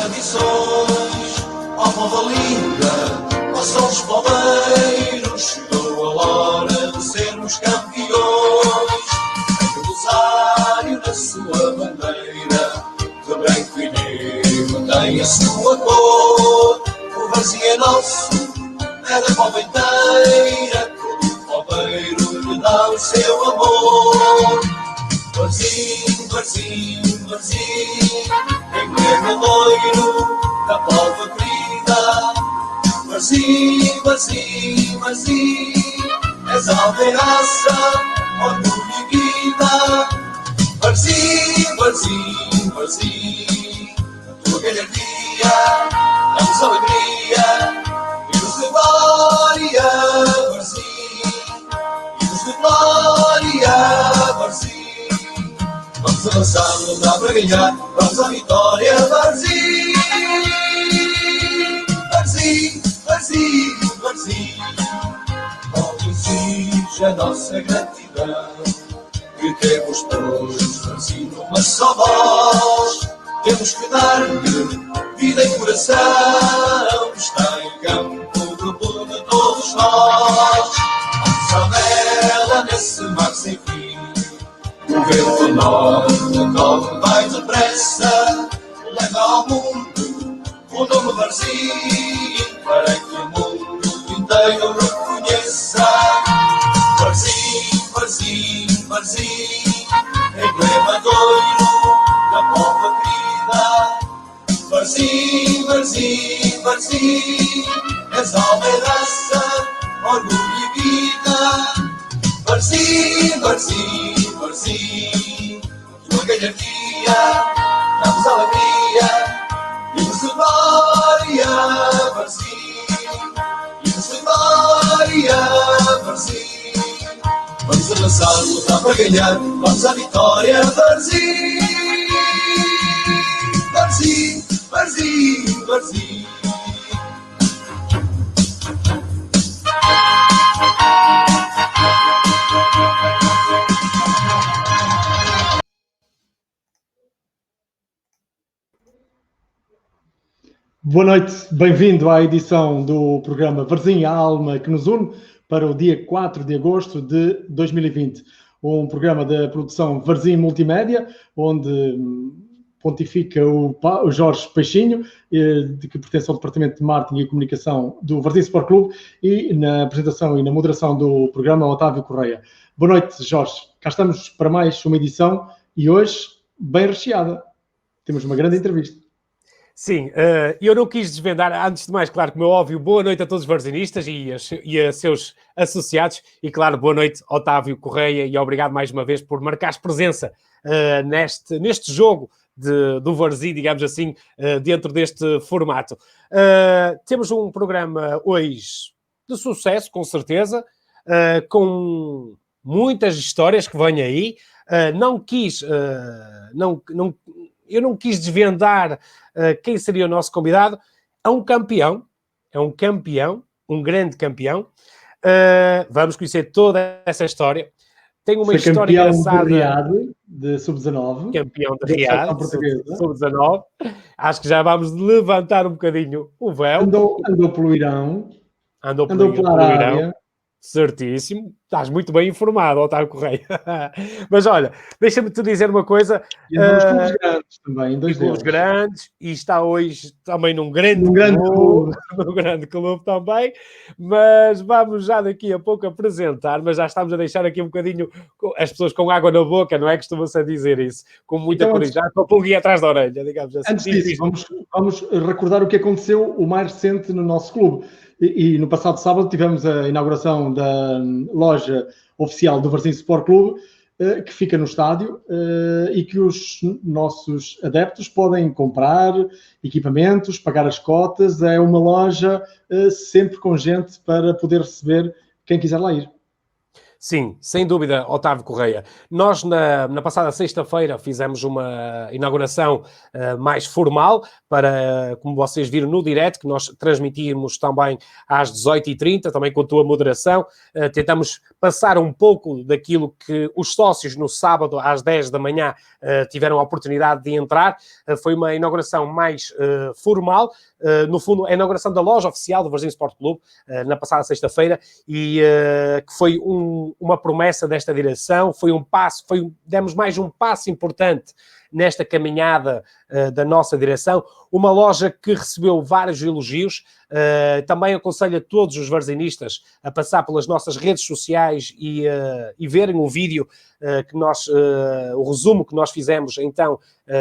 tradições, ó povo linda, ó são os palmeiros, chegou a hora de sermos campeões. Tem o rosário na sua bandeira, de branco e negro tem a sua cor. O Varzim é nosso, é da palma inteira, todo palmeiro lhe dá o seu amor. Varzim, Varzim, Varzim, emblema loiro da palma querida. Varzim, Varzim, Varzim, és aldeaça, orgulho e vida. Varzim, Varzim, Varzim, a tua galhardia dá-nos alegria. Hinos de glória, Varzim, hinos de glória, Varzim. Vamos avançar, não dá para ganhar, vamos à vitória, Varzim. Varzim, Varzim, Varzim, ó exige a nossa gratidão. Gritemos todos, Varzim, numa só voz. Temos que dar-lhe vida e coração. Está em campo do povo de todos nós. A vela nesse mar sem fim. O vento norte corre vai depressa, leva ao mundo o nome Varzim, para que o mundo inteiro reconheça. Varzim, Varzim, Varzim, emblema doiro da palma querida. Varzim, Varzim, Varzim, és alma e raça, orgulho e vida. Varzim, Varzim, Varzim, tua galhardia dá-nos alegria. Hinos de glória, Varzim, hinos de glória, Varzim. Vamos avançar, lutar para ganhar, vamos à vitória, Varzim. Varzim, Varzim, Varzim. Boa noite, bem-vindo à edição do programa Varzim, a alma que nos une, para o dia 4 de agosto de 2020. Um programa da produção Varzim Multimédia, onde pontifica o Jorge Peixinho, que pertence ao Departamento de Marketing e Comunicação do Varzim Sport Clube, e na apresentação e na moderação do programa, Otávio Correia. Boa noite, Jorge. Cá estamos para mais uma edição e hoje bem recheada. Temos uma grande entrevista. Sim, eu não quis desvendar, antes de mais, claro, como é óbvio, boa noite a todos os varzinistas e a seus associados, e claro, boa noite, Otávio Correia, e obrigado mais uma vez por marcares presença neste jogo do Varzim, digamos assim, dentro deste formato. Temos um programa hoje de sucesso, com certeza, com muitas histórias que vêm aí. Eu não quis desvendar quem seria o nosso convidado. É um campeão, um grande campeão. Vamos conhecer toda essa história. Tem uma história engraçada. Campeão de Sub-19. Campeão de Riad, Sub-19. Acho que já vamos levantar um bocadinho o véu. Andou pelo Irão. Andou pelo Irão. Certíssimo. Estás muito bem informado, Otávio Correia. Mas olha, deixa-me te dizer uma coisa. E nos clubes grandes também. Dois clubes grandes. E está hoje também num grande clube também. Mas vamos já daqui a pouco apresentar. Mas já estamos a deixar aqui um bocadinho as pessoas com água na boca, não é? Costuma-se a dizer isso. Com muita curiosidade, com a pulguinha atrás da orelha, digamos assim. Antes disso, vamos recordar o que aconteceu o mais recente no nosso clube. E no passado sábado tivemos a inauguração da loja oficial do Varzim Sport Clube, que fica no estádio, e que os nossos adeptos podem comprar equipamentos, pagar as cotas. É uma loja sempre com gente para poder receber quem quiser lá ir. Sim, sem dúvida, Otávio Correia. Nós, na passada sexta-feira, fizemos uma inauguração mais formal, para, como vocês viram no direto, que nós transmitimos também às 18h30, também com a tua moderação. Tentamos passar um pouco daquilo que os sócios, no sábado, às 10 da manhã, tiveram a oportunidade de entrar. Foi uma inauguração mais formal. No fundo, a inauguração da loja oficial do Varzim Sport Clube, na passada sexta-feira, e que foi uma promessa desta direção, demos mais um passo importante nesta caminhada da nossa direção, uma loja que recebeu vários elogios. Também aconselho a todos os varzinistas a passar pelas nossas redes sociais e verem o vídeo o resumo que nós fizemos então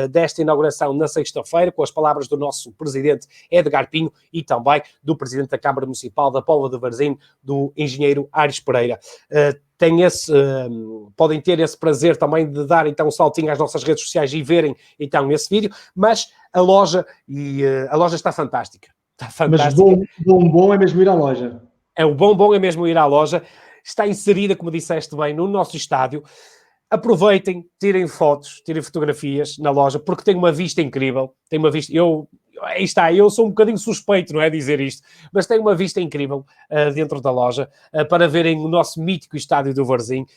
desta inauguração na sexta-feira, com as palavras do nosso presidente Edgar Pinho e também do presidente da Câmara Municipal da Póvoa de Varzim, do engenheiro Aires Pereira. Podem ter esse prazer também de dar então um saltinho às nossas redes sociais e verem então esse vídeo, mas a loja está fantástica. Está fantástica. Mas bom é mesmo ir à loja. O bom é mesmo ir à loja. Está inserida, como disseste bem, no nosso estádio. Aproveitem, tirem fotos, tirem fotografias na loja, porque tem uma vista incrível. Tem uma vista... Aí está, eu sou um bocadinho suspeito, não é, dizer isto, mas tem uma vista incrível dentro da loja, para verem o nosso mítico estádio do Varzim.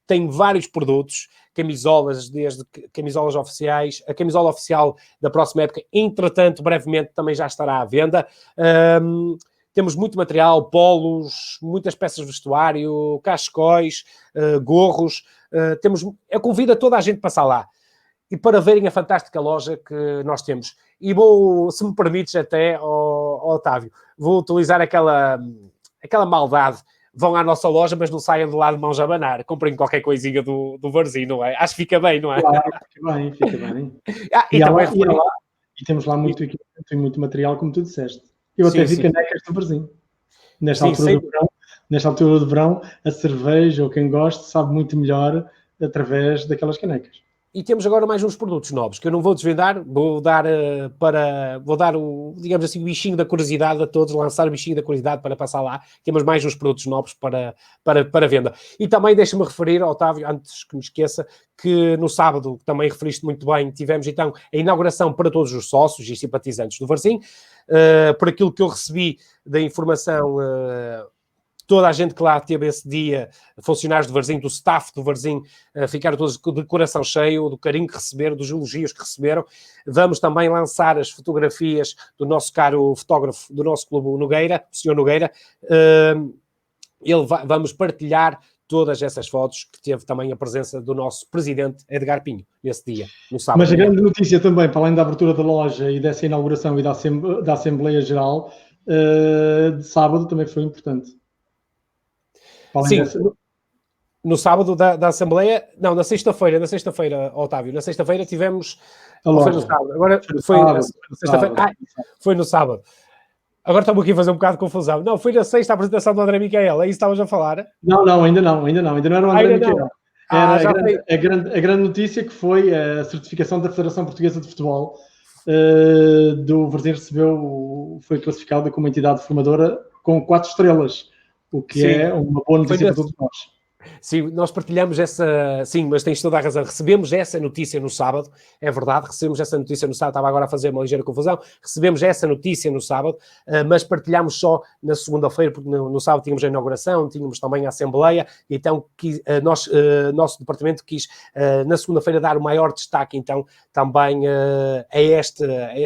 Tem vários produtos, camisolas, desde camisolas oficiais, a camisola oficial da próxima época, entretanto, brevemente também já estará à venda. Temos muito material, polos, muitas peças de vestuário, cachecóis, gorros. Eu convido a toda a gente a passar lá e para verem a fantástica loja que nós temos. E vou, se me permites até, Otávio, vou utilizar aquela maldade. Vão à nossa loja, mas não saiam de lá de mãos a abanar. Comprem qualquer coisinha do Varzim, não é? Acho que fica bem, não é? Claro, fica bem. E temos lá muito equipamento e muito material, como tu disseste. Eu até vi canecas do Varzim. Nesta altura do verão, a cerveja, ou quem gosta, sabe muito melhor através daquelas canecas. E temos agora mais uns produtos novos, que eu não vou desvendar, vou dar digamos assim, o bichinho da curiosidade a todos, lançar o bichinho da curiosidade para passar lá. Temos mais uns produtos novos para venda. E também deixa-me referir, Otávio, antes que me esqueça, que no sábado, também referiste muito bem, tivemos então a inauguração para todos os sócios e simpatizantes do Varzim. Por aquilo que eu recebi da informação, toda a gente que lá teve esse dia, funcionários do Varzim, do staff do Varzim, ficaram todos de coração cheio, do carinho que receberam, dos elogios que receberam. Vamos também lançar as fotografias do nosso caro fotógrafo do nosso clube, o Nogueira, o Sr. Nogueira. Vamos partilhar todas essas fotos, que teve também a presença do nosso presidente Edgar Pinho, nesse dia, no sábado. Mas a grande notícia também, para além da abertura da loja e dessa inauguração e da Assembleia Geral, de sábado também foi importante. Sim, no sábado da Assembleia, não, na sexta-feira, Otávio, na sexta-feira tivemos, foi no sábado, agora foi na sexta-feira, foi no sábado. Agora estamos aqui a fazer um bocado de confusão. Não, foi na sexta a apresentação do André Micael, é isso que estavas a falar? Não, ainda não era o André Micael. A grande notícia que foi a certificação da Federação Portuguesa de Futebol do Varzim foi classificado como entidade formadora com 4 estrelas. O que é uma boa notícia para todos nós. Sim, nós partilhamos essa... Sim, mas tens toda a razão. Recebemos essa notícia no sábado, é verdade, recebemos essa notícia no sábado, estava agora a fazer uma ligeira confusão, recebemos essa notícia no sábado, mas partilhamos só na segunda-feira, porque no sábado tínhamos a inauguração, tínhamos também a Assembleia, então nosso departamento quis na segunda-feira dar o maior destaque, então, também a este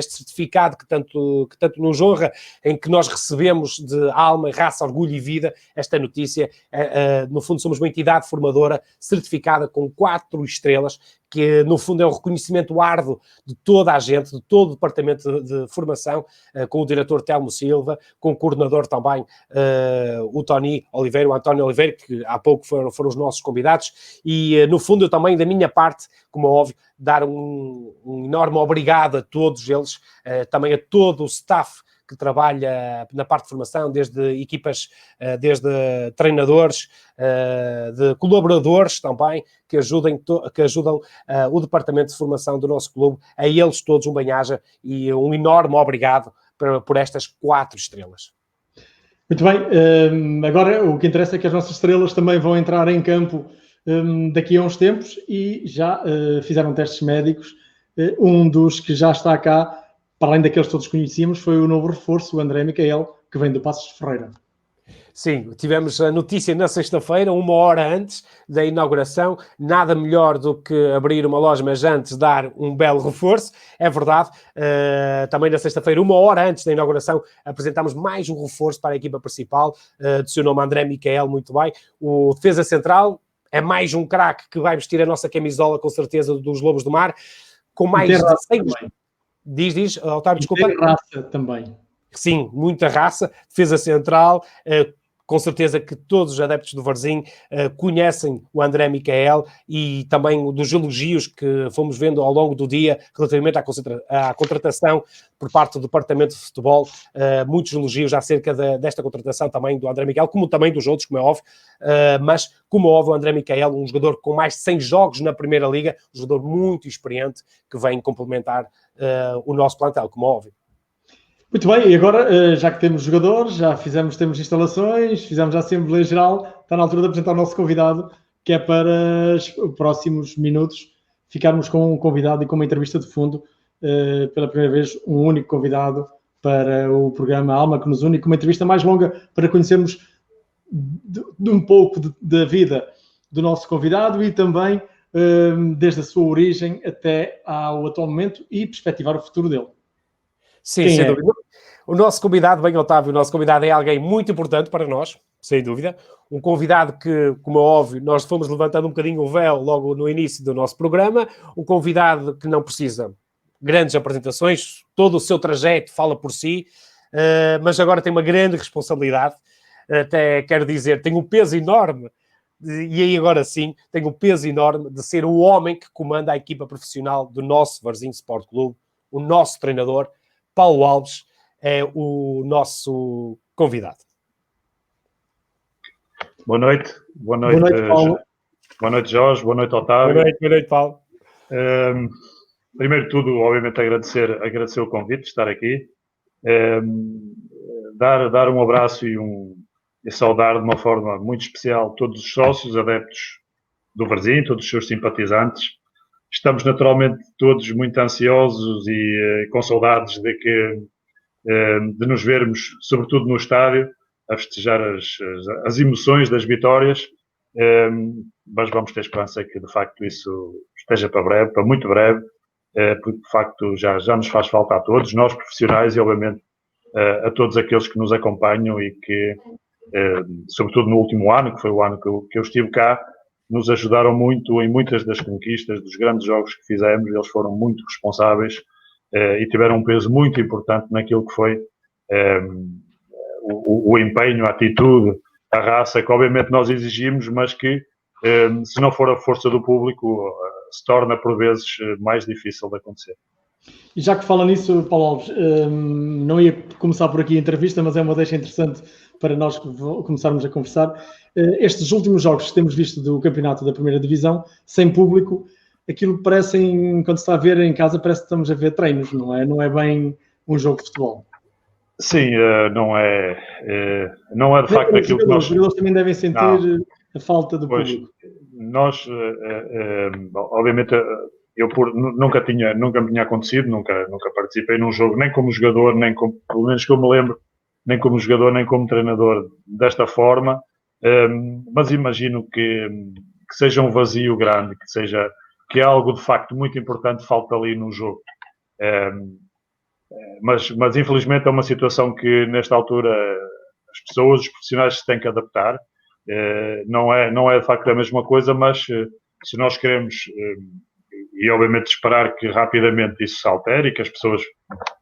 certificado que tanto nos honra, em que nós recebemos de alma, raça, orgulho e vida esta notícia. No fundo, somos uma entidade formadora certificada com 4 estrelas, que no fundo é um reconhecimento árduo de toda a gente, de todo o departamento de formação, com o diretor Telmo Silva, com o coordenador também, o António Oliveira, que há pouco foram os nossos convidados, e no fundo eu também, da minha parte, como é óbvio, dar um enorme obrigado a todos eles, também a todo o staff que trabalha na parte de formação, desde equipas, desde treinadores, de colaboradores também, que ajudam o departamento de formação do nosso clube. A eles todos um bem-aja e um enorme obrigado por estas 4 estrelas. Muito bem, agora o que interessa é que as nossas estrelas também vão entrar em campo daqui a uns tempos e já fizeram testes médicos. Um dos que já está cá, para além daqueles que todos conhecíamos, foi o novo reforço, o André Micael, que vem do Passos de Ferreira. Sim, tivemos a notícia na sexta-feira, 1 hora antes da inauguração. Nada melhor do que abrir uma loja, mas antes dar um belo reforço. É verdade. Também na sexta-feira, 1 hora antes da inauguração, apresentámos mais um reforço para a equipa principal, de seu nome André Micael, muito bem. O defesa central é mais um craque que vai vestir a nossa camisola, com certeza, dos Lobos do Mar. Com mais de 100... Diz, Otávio, desculpa. Tem raça também. Sim, muita raça. Defesa central... Com certeza que todos os adeptos do Varzim conhecem o André Micael e também dos elogios que fomos vendo ao longo do dia relativamente à contratação por parte do Departamento de Futebol. Muitos elogios acerca desta contratação também do André Micael, como também dos outros, como é óbvio. Mas, como é óbvio, o André Micael, um jogador com mais de 100 jogos na Primeira Liga, um jogador muito experiente que vem complementar o nosso plantel, como é óbvio. Muito bem, e agora, já que temos jogadores, temos instalações, fizemos a Assembleia Geral, está na altura de apresentar o nosso convidado, que é para os próximos minutos ficarmos com um convidado e com uma entrevista de fundo, pela primeira vez, um único convidado para o programa Alma que nos une, com uma entrevista mais longa para conhecermos de um pouco da vida do nosso convidado e também desde a sua origem até ao atual momento e perspectivar o futuro dele. Sim, sem dúvida. O nosso convidado, bem Otávio, o nosso convidado é alguém muito importante para nós, sem dúvida. Um convidado que, como é óbvio, nós fomos levantando um bocadinho o véu logo no início do nosso programa. Um convidado que não precisa de grandes apresentações, todo o seu trajeto fala por si, mas agora tem uma grande responsabilidade. Até quero dizer, tem um peso enorme, e aí agora sim, tem um peso enorme de ser o homem que comanda a equipa profissional do nosso Varzim Sport Clube, o nosso treinador, Paulo Alves, é o nosso convidado. Boa noite, Paulo. Boa noite, Jorge, boa noite, Otávio. Boa noite, Paulo. Primeiro de tudo, obviamente, agradecer o convite de estar aqui, dar um abraço e saudar de uma forma muito especial todos os sócios, adeptos do Varzim, todos os seus simpatizantes. Estamos naturalmente todos muito ansiosos e com saudades de nos vermos, sobretudo no estádio, a festejar as emoções das vitórias, mas vamos ter esperança que de facto isso esteja para breve, para muito breve, porque de facto já nos faz falta a todos, nós profissionais e obviamente a todos aqueles que nos acompanham e que, sobretudo no último ano, que foi o ano que eu estive cá, nos ajudaram muito em muitas das conquistas, dos grandes jogos que fizemos. Eles foram muito responsáveis e tiveram um peso muito importante naquilo que foi o empenho, a atitude, a raça, que obviamente nós exigimos, mas que, se não for a força do público, se torna por vezes mais difícil de acontecer. E já que fala nisso, Paulo Alves, não ia começar por aqui a entrevista, mas é uma deixa interessante para nós começarmos a conversar. Estes últimos jogos que temos visto do campeonato da primeira divisão, sem público, aquilo parece, quando se está a ver em casa, parece que estamos a ver treinos, não é? Não é bem um jogo de futebol. Sim, não é de facto aquilo que nós... Os jogadores também devem sentir a falta do público. Nós, obviamente, eu nunca me tinha acontecido, nunca participei num jogo, nem como jogador, nem como, pelo menos que eu me lembro, nem como jogador, nem como treinador desta forma, mas imagino que seja um vazio grande, que é algo de facto muito importante, falta ali no jogo. Mas infelizmente é uma situação que nesta altura as pessoas, os profissionais se têm que adaptar. Não é de facto a mesma coisa, mas se nós queremos e obviamente esperar que rapidamente isso se altere e que as pessoas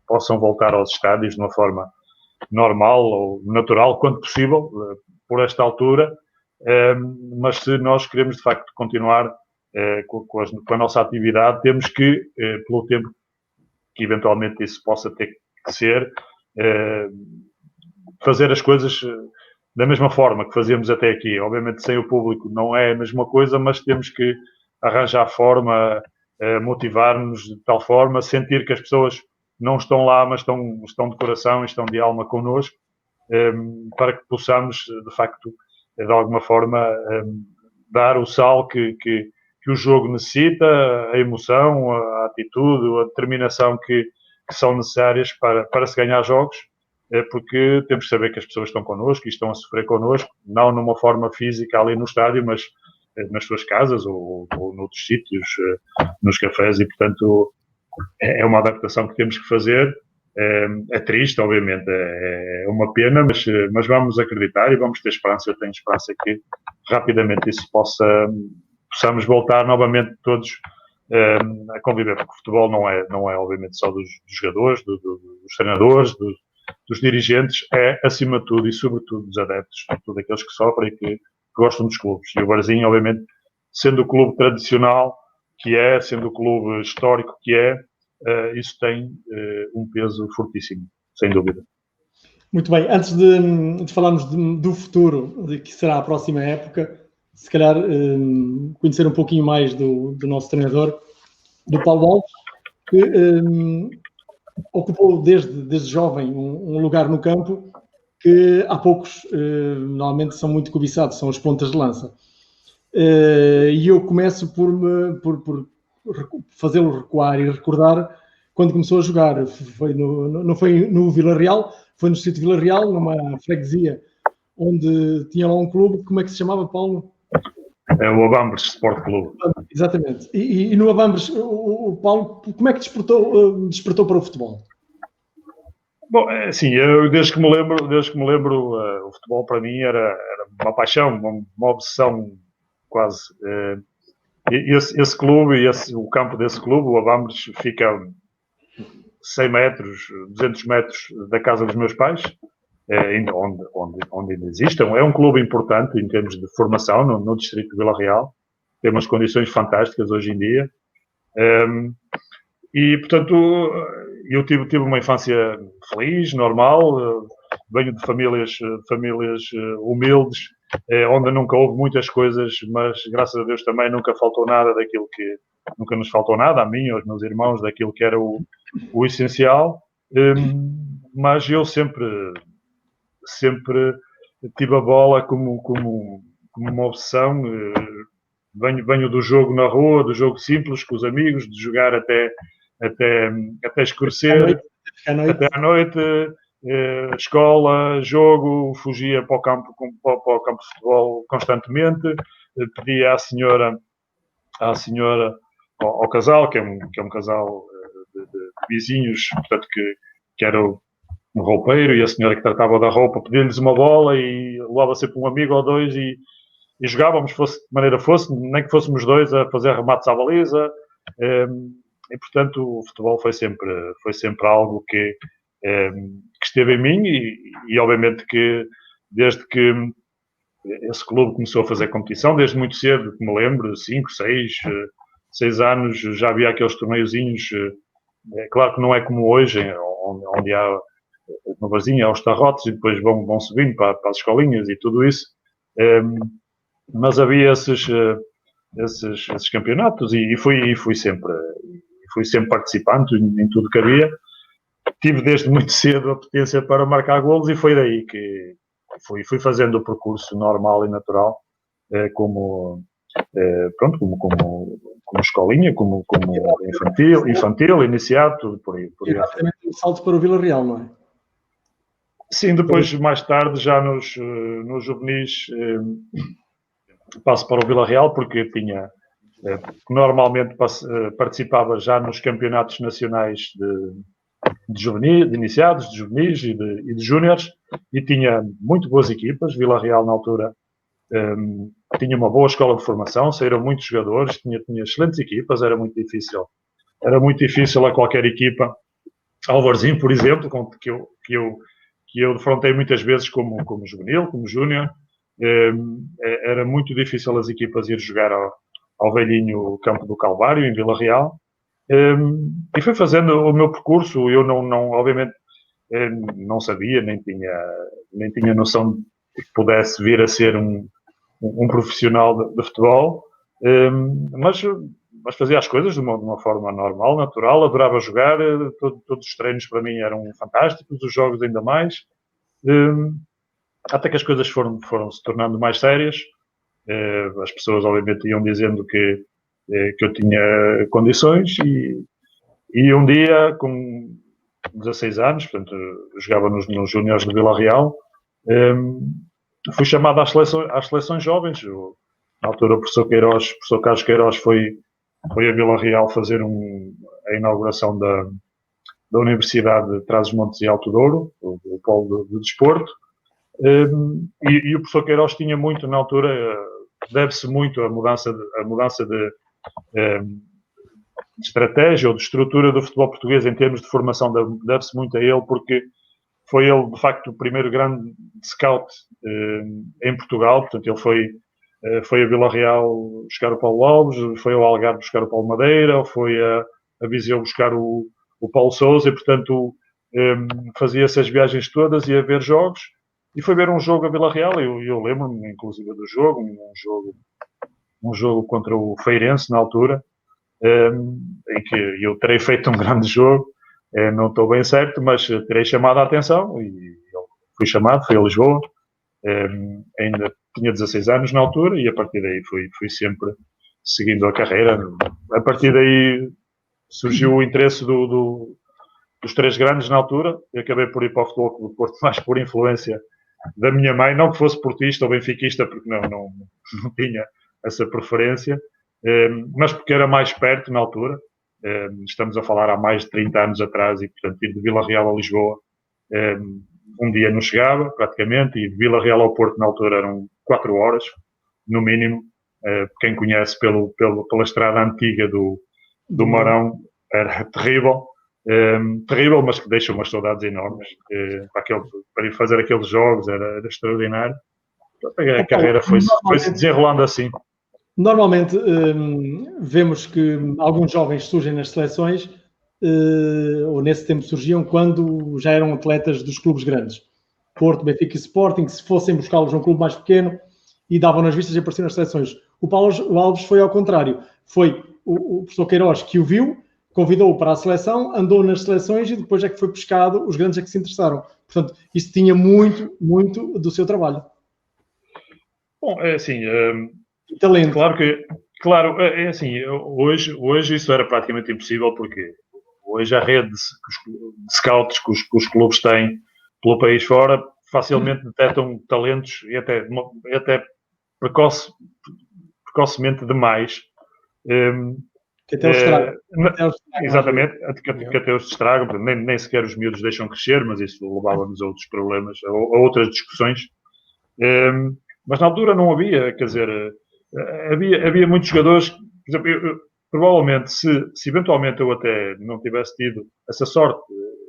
possam voltar aos estádios de uma forma normal ou natural, quando possível, por esta altura, mas se nós queremos de facto continuar com a nossa atividade, temos que, pelo tempo que eventualmente isso possa ter que ser, fazer as coisas da mesma forma que fazíamos até aqui. Obviamente sem o público não é a mesma coisa, mas temos que arranjar forma, motivar-nos de tal forma, sentir que as pessoas não estão lá, mas estão de coração, estão de alma connosco, para que possamos, de facto, de alguma forma, dar o sal que o jogo necessita, a emoção, a atitude, a determinação que são necessárias para se ganhar jogos, porque temos que saber que as pessoas estão connosco e estão a sofrer connosco, não numa forma física ali no estádio, mas nas suas casas ou noutros sítios, nos cafés, e portanto é uma adaptação que temos que fazer. É triste, obviamente, é uma pena, mas vamos acreditar e vamos ter esperança. Eu tenho esperança que rapidamente isso possamos voltar novamente todos a conviver, porque o futebol não é obviamente só dos jogadores, dos treinadores, dos dirigentes, é acima de tudo e sobretudo dos adeptos, de todos aqueles que sofrem e que gostam dos clubes. E o Varzim, obviamente, sendo o clube tradicional que é, sendo o clube histórico que é, isso tem um peso fortíssimo, sem dúvida. Muito bem, antes de falarmos do futuro, de que será a próxima época, se calhar conhecer um pouquinho mais do nosso treinador, do Paulo Alves, que ocupou desde jovem um lugar no campo que há poucos normalmente são muito cobiçados, são as pontas de lança. E eu começo por fazê-lo recuar e recordar quando começou a jogar. Não foi no Vila Real, foi no Distrito de Vila Real, numa freguesia onde tinha lá um clube. Como é que se chamava, Paulo? É o Avambres Sport Clube. Exatamente. E no Avambres, o Paulo, como é que despertou para o futebol? Bom, assim, eu desde que me lembro, o futebol para mim era uma paixão, uma obsessão quase. Esse clube, o campo desse clube, o Avambres, fica 100 metros, 200 metros da casa dos meus pais, onde ainda existe. É um clube importante em termos de formação no distrito de Vila Real. Tem umas condições fantásticas hoje em dia. E, portanto, eu tive uma infância feliz, normal. Venho de famílias humildes, onde nunca houve muitas coisas, mas graças a Deus também nunca faltou nada daquilo que... Nunca nos faltou nada, a mim, aos meus irmãos, daquilo que era o essencial. Mas eu sempre tive a bola como uma obsessão. Venho do jogo na rua, do jogo simples, com os amigos, de jogar até escurecer, até à noite, escola, jogo, fugia para o campo de futebol constantemente, pedia à senhora, ao casal, que é um casal de vizinhos, portanto, que era um roupeiro, e a senhora que tratava da roupa pedia-lhes uma bola e levava sempre um amigo ou dois e jogávamos, fosse de maneira fosse, nem que fôssemos dois a fazer remates à baliza. E, portanto, o futebol foi sempre algo que esteve em mim e obviamente que desde que esse clube começou a fazer competição, desde muito cedo, que me lembro, 5, 6 anos, já havia aqueles torneiozinhos. Claro que não é como hoje, onde há no Varzim, há os tarrotes e depois vão subindo para as escolinhas e tudo isso. Mas havia esses campeonatos e fui sempre participante em tudo que havia. Tive desde muito cedo a potência para marcar golos e foi daí que fui fazendo o percurso normal e natural, como escolinha, como infantil, iniciado, tudo por aí. E rapidamente um salto para o Vila Real, não é? Sim, depois, mais tarde, já nos juvenis, passo para o Vila Real, porque normalmente participava já nos campeonatos nacionais de juvenis, de iniciados, de juvenis e de júniores, e tinha muito boas equipas. Vila Real, na altura, tinha uma boa escola de formação, saíram muitos jogadores, tinha excelentes equipas, era muito difícil a qualquer equipa. Ao Varzim, por exemplo, que eu defrontei muitas vezes como juvenil, como júnior, era muito difícil as equipas ir jogar ao velhinho Campo do Calvário, em Vila Real, e fui fazendo o meu percurso. Eu obviamente, não sabia, nem tinha noção de que pudesse vir a ser um profissional de futebol, mas fazia as coisas de uma forma normal, natural, adorava jogar, todos os treinos para mim eram fantásticos, os jogos ainda mais, até que as coisas foram se tornando mais sérias. As pessoas, obviamente, iam dizendo que eu tinha condições e um dia, com 16 anos, portanto, eu jogava nos júniores de Vila Real, fui chamado às seleções jovens. Na altura, o professor Carlos Queiroz foi a Vila Real fazer a inauguração da Universidade de Trás-os-Montes e Alto Douro, o polo de desporto, e o professor Queiroz tinha muito, na altura, deve-se muito a mudança de estratégia ou de estrutura do futebol português em termos de formação, deve-se muito a ele, porque foi ele, de facto, o primeiro grande scout em Portugal. Portanto, ele foi a Vila Real buscar o Paulo Alves, foi ao Algarve buscar o Paulo Madeira, foi a Viseu buscar o Paulo Sousa, e, portanto, fazia essas viagens todas, ia ver jogos, e foi ver um jogo a Vila Real. Eu lembro-me, inclusive, do jogo, um jogo contra o Feirense, na altura, em que eu terei feito um grande jogo, não estou bem certo, mas terei chamado a atenção, e fui chamado, fui a Lisboa, ainda tinha 16 anos na altura, e a partir daí fui sempre seguindo a carreira. A partir daí surgiu o interesse dos três grandes na altura. Eu acabei por ir para o Futebol Clube do Porto mais por influência da minha mãe, não que fosse portista ou benfiquista, porque não tinha essa preferência, mas porque era mais perto na altura. Estamos a falar há mais de 30 anos atrás, e, portanto, ir de Vila Real a Lisboa um dia não chegava, praticamente, e de Vila Real ao Porto, na altura, eram 4 horas, no mínimo. Quem conhece pela estrada antiga do Marão, era terrível, mas que deixa umas saudades enormes. Para ir fazer aqueles jogos era extraordinário. A carreira foi-se desenrolando assim. Normalmente vemos que alguns jovens surgem nas seleções, ou nesse tempo surgiam, quando já eram atletas dos clubes grandes. Porto, Benfica e Sporting, se fossem buscá-los num clube mais pequeno e davam nas vistas e apareciam nas seleções. O Alves foi ao contrário. Foi o professor Queiroz que o viu, convidou-o para a seleção, andou nas seleções e depois é que foi pescado, os grandes é que se interessaram. Portanto, isso tinha muito, muito do seu trabalho. Bom, é assim... talento. Claro, é assim, hoje isso era praticamente impossível, porque hoje a rede de scouts que os clubes têm pelo país fora facilmente detectam talentos, e até precocemente demais. Que até os estragam. Exatamente, que até os estragam. Nem sequer os miúdos deixam crescer, mas isso levava-nos a outros problemas, a outras discussões. Mas na altura não havia, quer dizer... Havia muitos jogadores, por exemplo, provavelmente, se eventualmente eu até não tivesse tido essa sorte,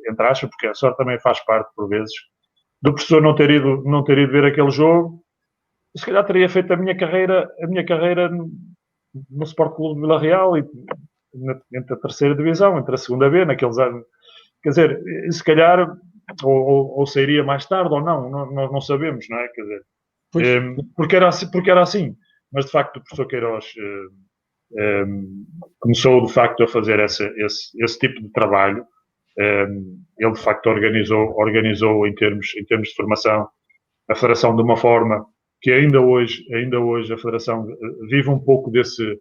entre aspas, porque a sorte também faz parte, por vezes, do professor não ter ido ver aquele jogo, se calhar teria feito a minha carreira no Sport Clube de Vila Real, entre a terceira divisão, entre a segunda B, naqueles anos. Quer dizer, se calhar, ou sairia mais tarde ou não, nós não sabemos, não é? Quer dizer, porque era assim. Mas, de facto, o professor Queiroz começou, de facto, a fazer esse tipo de trabalho. Ele, de facto, organizou em termos de formação a Federação de uma forma que ainda hoje a Federação vive um pouco desse,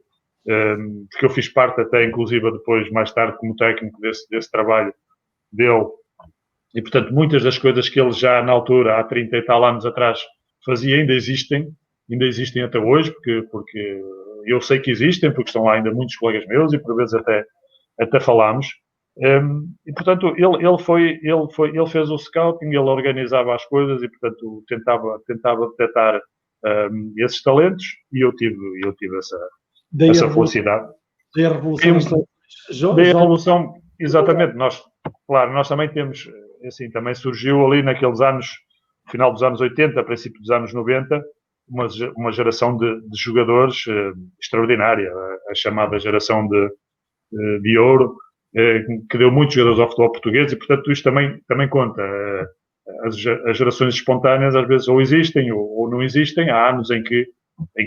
que eu fiz parte até, inclusive, depois, mais tarde, como técnico desse trabalho dele. E, portanto, muitas das coisas que ele já, na altura, há 30 e tal anos atrás, fazia, ainda existem até hoje, porque eu sei que existem, porque estão lá ainda muitos colegas meus e por vezes até falámos. E, portanto, ele fez o scouting, ele organizava as coisas e, portanto, tentava detectar esses talentos, e eu tive essa felicidade. Daí a revolução, exatamente. Nós também temos, assim, também surgiu ali naqueles anos, final dos anos 80, princípio dos anos 90, uma geração de jogadores extraordinária, a chamada geração de ouro, que deu muitos jogadores ao futebol português, e, portanto, isto também conta. As gerações espontâneas às vezes ou existem ou não existem. Há anos em que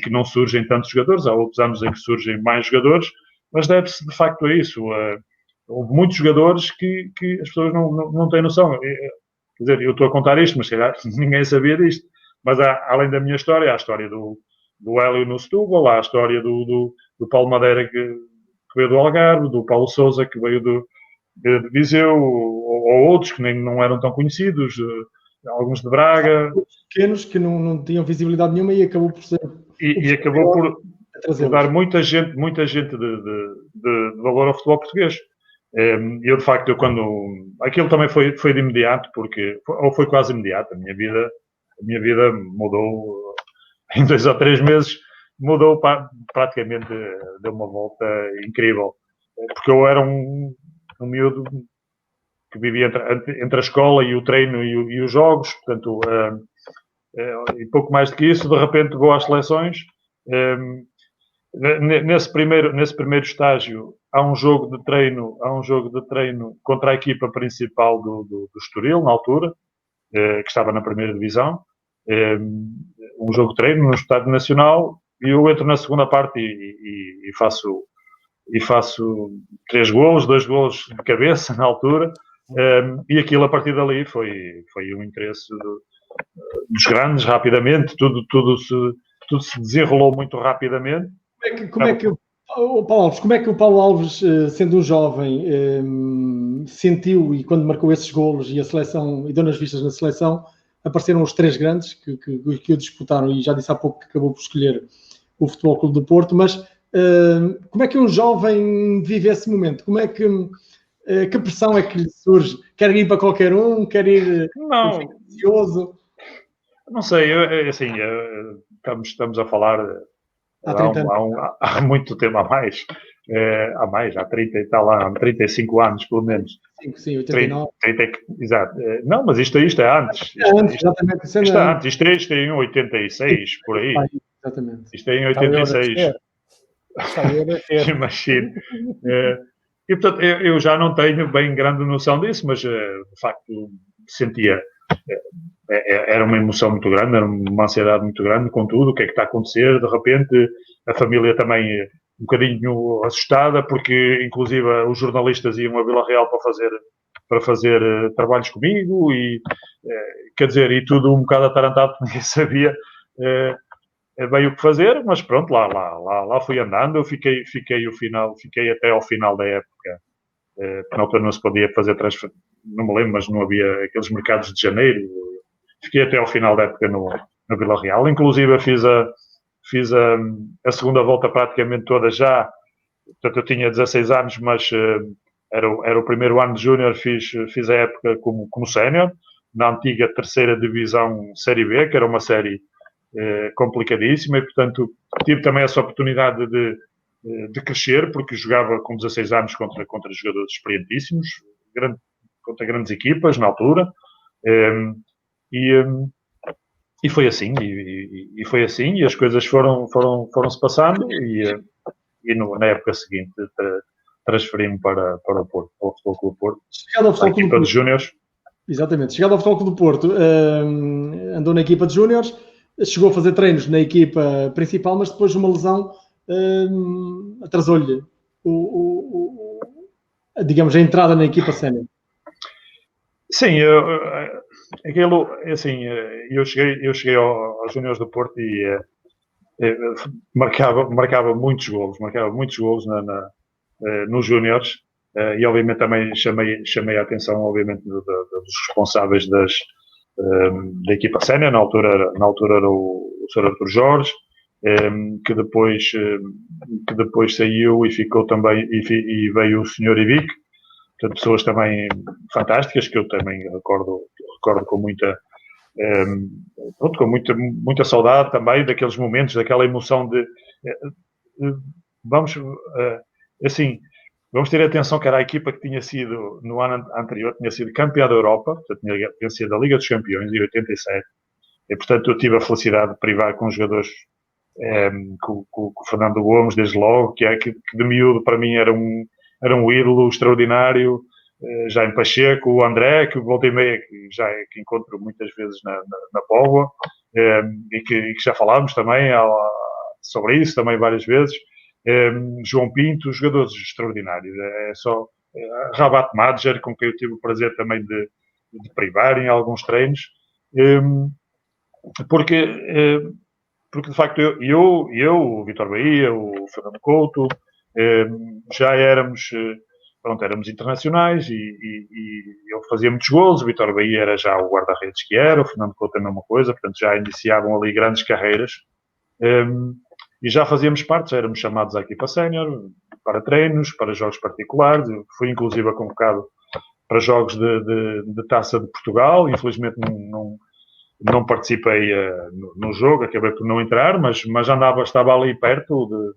não surgem tantos jogadores, há outros anos em que surgem mais jogadores, mas deve-se, de facto, a isso. Houve muitos jogadores que as pessoas não têm noção. quer dizer, eu estou a contar isto, mas se calhar ninguém sabia disto. Mas além da minha história, há a história do Hélio no Setúbal, há a história do Paulo Madeira que veio do Algarve, do Paulo Sousa que veio de Viseu, ou outros que nem não eram tão conhecidos, alguns de Braga. Pequenos que não tinham visibilidade nenhuma e acabou por ser... E acabou por dar muita gente de valor ao futebol português. Eu, de facto, aquilo também foi de imediato, ou foi quase imediato. A minha vida mudou em 2 ou 3 meses, mudou praticamente, deu uma volta incrível. Porque eu era um miúdo que vivia entre a escola e o treino e os jogos, portanto, e pouco mais do que isso, de repente vou às seleções. Nesse primeiro estágio há um jogo de treino contra a equipa principal do Estoril, na altura, que estava na primeira divisão, um jogo de treino no Estádio Nacional, e eu entro na segunda parte e faço 3 golos, 2 golos de cabeça na altura, e aquilo a partir dali foi um interesse dos grandes, rapidamente, tudo se desenrolou muito rapidamente. Como é que o Paulo Alves, sendo um jovem, sentiu, e quando marcou esses golos e a seleção, e deu nas vistas na seleção, apareceram os 3 grandes que o disputaram, e já disse há pouco que acabou por escolher o Futebol Clube do Porto, mas como é que um jovem vive esse momento? Como é que pressão é que lhe surge? Quer ir para qualquer um? Quer ir ansioso? Não sei, assim, estamos a falar há muito tempo, há 30 e tal, há 35 anos, pelo menos. Sim, 89. 30, exato. Não, mas isto é antes. Exatamente. Isto é antes. Isto é em 86, por aí. Exatamente. Isto é em 86. Imagino. E, portanto, eu já não tenho bem grande noção disso, mas, de facto, sentia... Era uma emoção muito grande, era uma ansiedade muito grande com tudo, o que é que está a acontecer, de repente a família também um bocadinho assustada, porque inclusive os jornalistas iam a Vila Real para fazer trabalhos comigo, e quer dizer, e tudo um bocado atarantado, porque ninguém sabia bem o que fazer, mas pronto, lá fui andando, eu fiquei até ao final da época, na altura não se podia fazer transferência, não me lembro, mas não havia aqueles mercados de janeiro. Fiquei até ao final da época no Vila Real. Inclusive, fiz a segunda volta praticamente toda já. Portanto, eu tinha 16 anos, mas era o primeiro ano de júnior. Fiz a época como sénior, na antiga 3ª Divisão Série B, que era uma série complicadíssima. E, portanto, tive também essa oportunidade de crescer, porque jogava com 16 anos contra jogadores experientíssimos, contra grandes equipas, na altura. E foi assim, e foi assim, e as coisas foram-se passando, na época seguinte transferi-me para o Porto, para o Futebol Clube do Porto, a equipa de júniores. Exatamente, chegado ao Futebol Clube do Porto, andou na equipa de júniores, chegou a fazer treinos na equipa principal, mas depois de uma lesão atrasou-lhe digamos, a entrada na equipa sénior. Sim, assim, eu cheguei aos Júniores do Porto e marcava muitos golos nos Júniores, e obviamente também chamei a atenção, obviamente, dos responsáveis da equipa sénior. Na altura era o Sr. Artur Jorge, que depois saiu e ficou também, e veio o Sr. Ivic. Portanto, pessoas também fantásticas, que eu também recordo com muita saudade também daqueles momentos, daquela emoção vamos ter atenção que era a equipa que tinha sido, no ano anterior, tinha sido campeã da Europa, portanto, tinha vencido a Liga dos Campeões em 87, e, portanto, eu tive a felicidade de privar com jogadores, com o Fernando Gomes, desde logo, que de miúdo para mim era um ídolo extraordinário, Jaime Pacheco, o André, que volta e meia, que encontro muitas vezes na Póvoa, e que já falámos também sobre isso, também várias vezes, João Pinto, jogadores extraordinários. Rabat Madjer, com quem eu tive o prazer também privar em alguns treinos, porque de facto eu, o Vítor Bahia, o Fernando Couto, já éramos internacionais e eu fazia muitos golos. O Vítor Bahia era já o guarda-redes que era, o Fernando Couto a mesma coisa, portanto já iniciavam ali grandes carreiras. E já fazíamos parte, já éramos chamados à equipa sénior, para treinos, para jogos particulares. Eu fui inclusive convocado para jogos de Taça de Portugal. Infelizmente não participei no jogo, acabei por não entrar, mas estava ali perto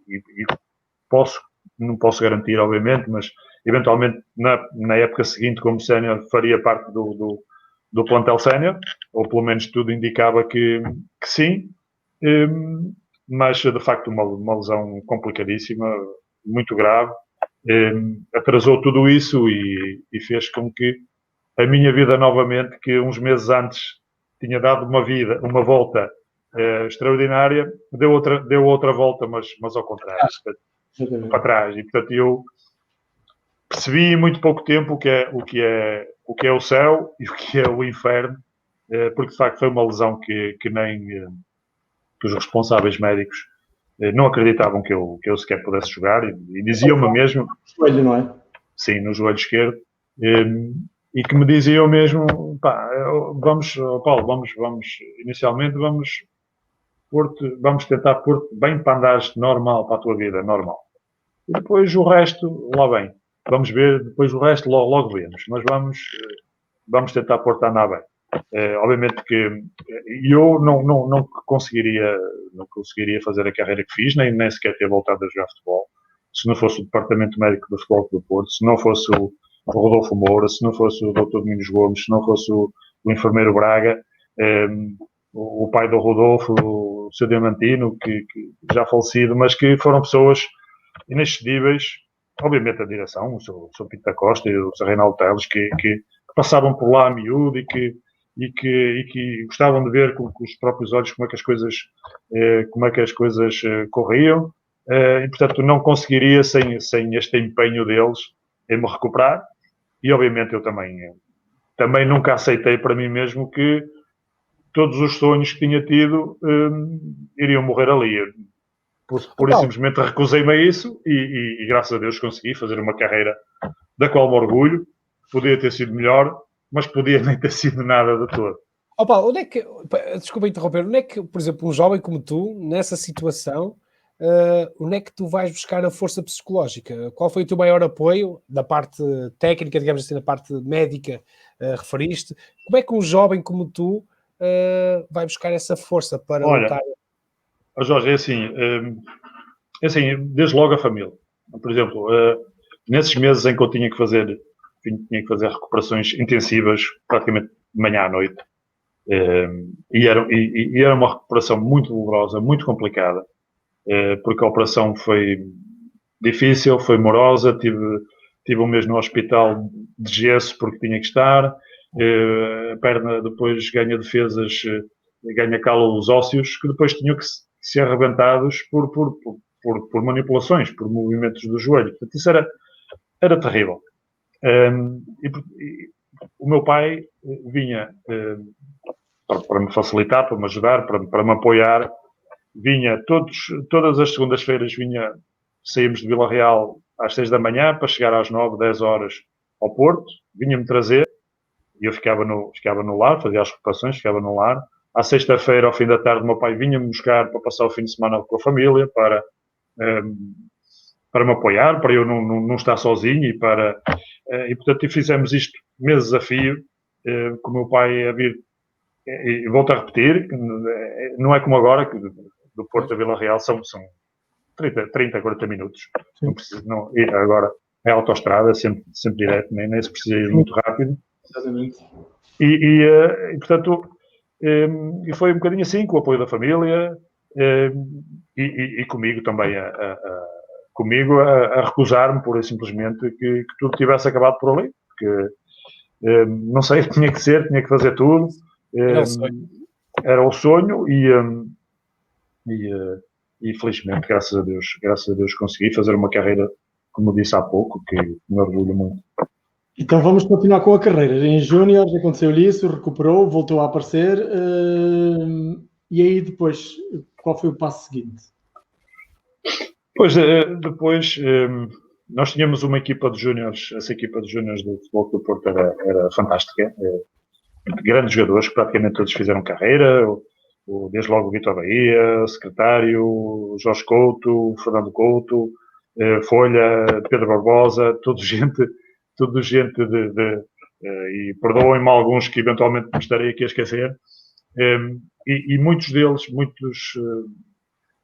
e não posso garantir, obviamente, mas eventualmente na época seguinte, como sénior, faria parte do plantel sénior, ou pelo menos tudo indicava que sim. Mas de facto uma lesão complicadíssima, muito grave, atrasou tudo isso e fez com que a minha vida novamente, que uns meses antes tinha dado uma volta extraordinária, deu outra volta, mas ao contrário, para trás. E portanto eu percebi em muito pouco tempo o que é o céu e o que é o inferno, porque de facto foi uma lesão que nem que os responsáveis médicos não acreditavam que eu sequer pudesse jogar e diziam-me mesmo... No joelho, não é? Sim, no joelho esquerdo. E que me diziam mesmo, Paulo, inicialmente vamos tentar pôr-te bem para andares normal, para a tua vida, normal. E depois o resto, lá bem. Vamos ver, depois o resto logo vemos. Mas vamos tentar pôr-te a andar bem. Obviamente que eu não conseguiria fazer a carreira que fiz, nem sequer ter voltado a jogar futebol, se não fosse o Departamento Médico do Futebol do Porto, se não fosse o Rodolfo Moura, se não fosse o Dr. Domingos Gomes, se não fosse o enfermeiro Braga, o pai do Rodolfo, o Sr. Diamantino, que já falecido, mas que foram pessoas inexcedíveis, obviamente a direção, o Sr. Pinto da Costa e o Sr. Reinaldo Teles, que passavam por lá a miúdo e que gostavam de ver com os próprios olhos como é que as coisas corriam, e portanto não conseguiria sem este empenho deles em me recuperar. E obviamente eu também nunca aceitei para mim mesmo que todos os sonhos que tinha tido iriam morrer ali. Por isso simplesmente recusei-me a isso e graças a Deus consegui fazer uma carreira da qual me orgulho. Podia ter sido melhor, mas podia nem ter sido nada de todo. Paulo, onde é que, desculpa interromper, onde é que, por exemplo, um jovem como tu, nessa situação, onde é que tu vais buscar a força psicológica? Qual foi o teu maior apoio da parte técnica, digamos assim, da parte médica, referiste? Como é que um jovem como tu vai buscar essa força para lutar? Jorge, é assim, desde logo a família. Por exemplo, nesses meses em que eu tinha que fazer recuperações intensivas, praticamente de manhã à noite, e era uma recuperação muito dolorosa, muito complicada, porque a operação foi difícil, foi morosa, tive um mês no hospital de gesso porque tinha que estar, a perna depois ganha defesas, ganha calo os ósseos, que depois tinham que ser arrebentados por manipulações, por movimentos do joelho. Portanto, isso era terrível. E o meu pai vinha, para me facilitar, para me ajudar, para me apoiar, vinha todas as segundas-feiras, saímos de Vila Real às 6 da manhã para chegar às 9, 10 horas ao Porto, vinha-me trazer e eu ficava no lar, fazia as recuperações, ficava no lar. À sexta-feira, ao fim da tarde, o meu pai vinha-me buscar para passar o fim de semana com a família, para me apoiar, para eu não estar sozinho e portanto fizemos isto meses a fio, com o meu pai a vir, e volto a repetir, não é como agora, que do Porto a Vila Real são 30, 40 minutos. Não preciso, agora é autoestrada, sempre direto, nem se precisa ir muito rápido. Exatamente. E portanto, e foi um bocadinho assim, com o apoio da família e comigo também, a recusar-me, pura e simplesmente, que tudo tivesse acabado por ali. Porque, não sei, tinha que fazer tudo. Era o sonho e felizmente, graças a Deus consegui fazer uma carreira, como disse há pouco, que me orgulho muito. Então vamos continuar com a carreira. Em Júnior aconteceu isso, recuperou, voltou a aparecer. E aí depois, qual foi o passo seguinte? Pois, depois, nós tínhamos uma equipa de júniores, essa equipa de júniores do Futebol Clube do Porto era fantástica. Grandes jogadores que praticamente todos fizeram carreira, desde logo o Vitor Bahia, secretário, Jorge Couto, Fernando Couto, Folha, Pedro Barbosa, tudo gente e perdoem-me alguns que eventualmente me estarei aqui a esquecer, e muitos deles,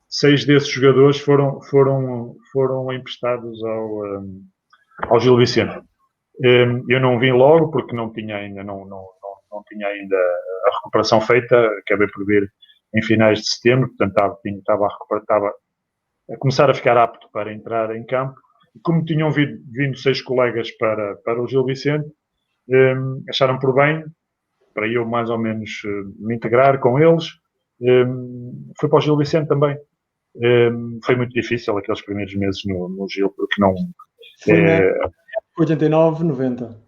6 desses jogadores foram emprestados ao Gil Vicente. Eu não vim logo porque não tinha ainda a recuperação feita, acabei por vir em finais de setembro, portanto estava a começar a ficar apto para entrar em campo. E como tinham vindo 6 colegas para o Gil Vicente, acharam por bem, para eu mais ou menos me integrar com eles. Fui para o Gil Vicente também. Foi muito difícil aqueles primeiros meses no Gil, porque não... Foi na 89, 90?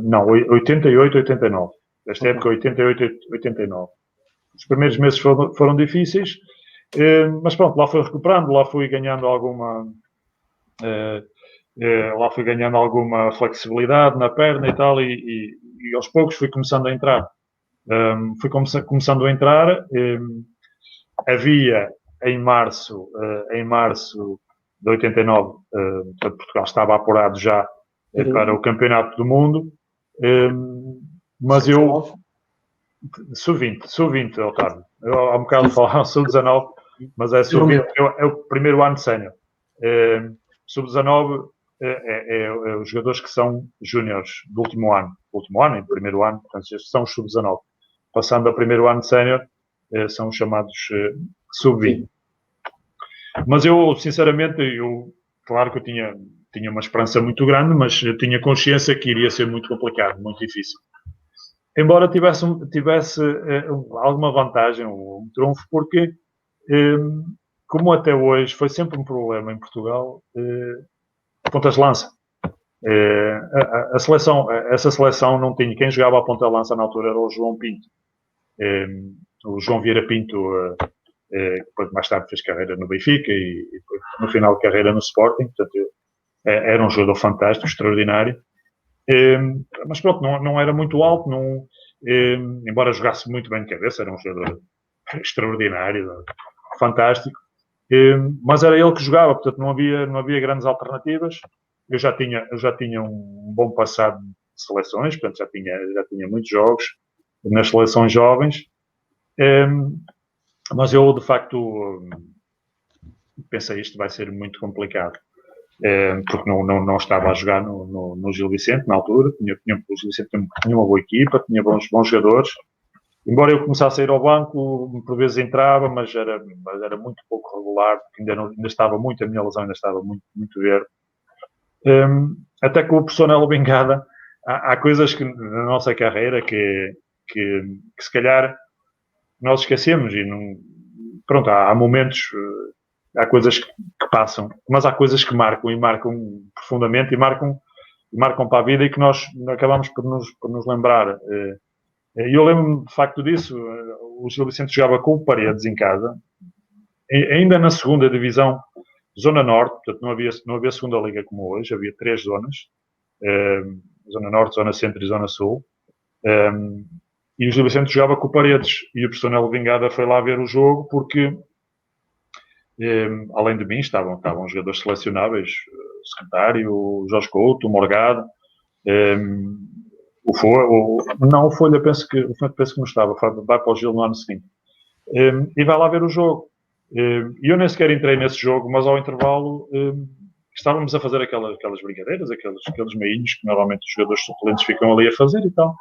Não, 88, 89. Esta época, 88, 89. Os primeiros meses foram difíceis, mas pronto, lá fui recuperando, lá fui ganhando alguma flexibilidade na perna e tal, e aos poucos fui começando a entrar. Começando a entrar, havia em março de 89, Portugal estava apurado já para o Campeonato do Mundo, mas eu... Sub-20, Otávio. Eu há um bocado falava sub-19, mas é sub-20, é o primeiro ano de sénior. Sub-19 é os jogadores que são júniores do último ano, e primeiro ano, portanto, são os sub-19. Passando ao primeiro ano de sénior, são os chamados sub-20. Mas eu, sinceramente, claro que eu tinha uma esperança muito grande, mas eu tinha consciência que iria ser muito complicado, muito difícil. Embora tivesse alguma vantagem, um trunfo, porque, como até hoje foi sempre um problema em Portugal, pontas de lança. Essa seleção não tinha. Quem jogava a ponta de lança na altura era o João Pinto. O João Vieira Pinto, que depois mais tarde fez carreira no Benfica e no final de carreira no Sporting. Portanto, era um jogador fantástico, extraordinário. Mas pronto, não era muito alto, embora jogasse muito bem de cabeça, era um jogador extraordinário, fantástico, mas era ele que jogava, portanto não havia grandes alternativas. Eu já tinha um bom passado de seleções, portanto já tinha muitos jogos nas seleções jovens, mas eu de facto pensei, isto vai ser muito complicado. Porque não estava a jogar no Gil Vicente na altura. O Gil Vicente tinha uma boa equipa, tinha bons jogadores. Embora eu começasse a ir ao banco, por vezes entrava, mas era muito pouco regular, porque ainda estava muito, a minha lesão ainda estava muito, muito verde. Até que o professor Nelo Bengada, há coisas que na nossa carreira que se calhar nós esquecemos e não, pronto, há momentos. Há coisas que passam, mas há coisas que marcam profundamente e marcam para a vida e que nós acabamos por nos lembrar. E eu lembro-me de facto disso. O Gil Vicente jogava com o Paredes em casa, ainda na segunda divisão, Zona Norte, portanto não havia segunda liga como hoje, havia 3 zonas, Zona Norte, Zona Centro e Zona Sul. E o Gil Vicente jogava com o Paredes e o professor Nelo Vingada foi lá ver o jogo porque... além de mim estavam jogadores selecionáveis, o secretário, o Jorge Couto, o Morgado, o Folha penso que não estava, vai para o Gil no ano seguinte, e vai lá ver o jogo. E eu nem sequer entrei nesse jogo, mas ao intervalo estávamos a fazer aquelas brincadeiras, aqueles meinhos que normalmente os jogadores suplentes ficam ali a fazer e tal.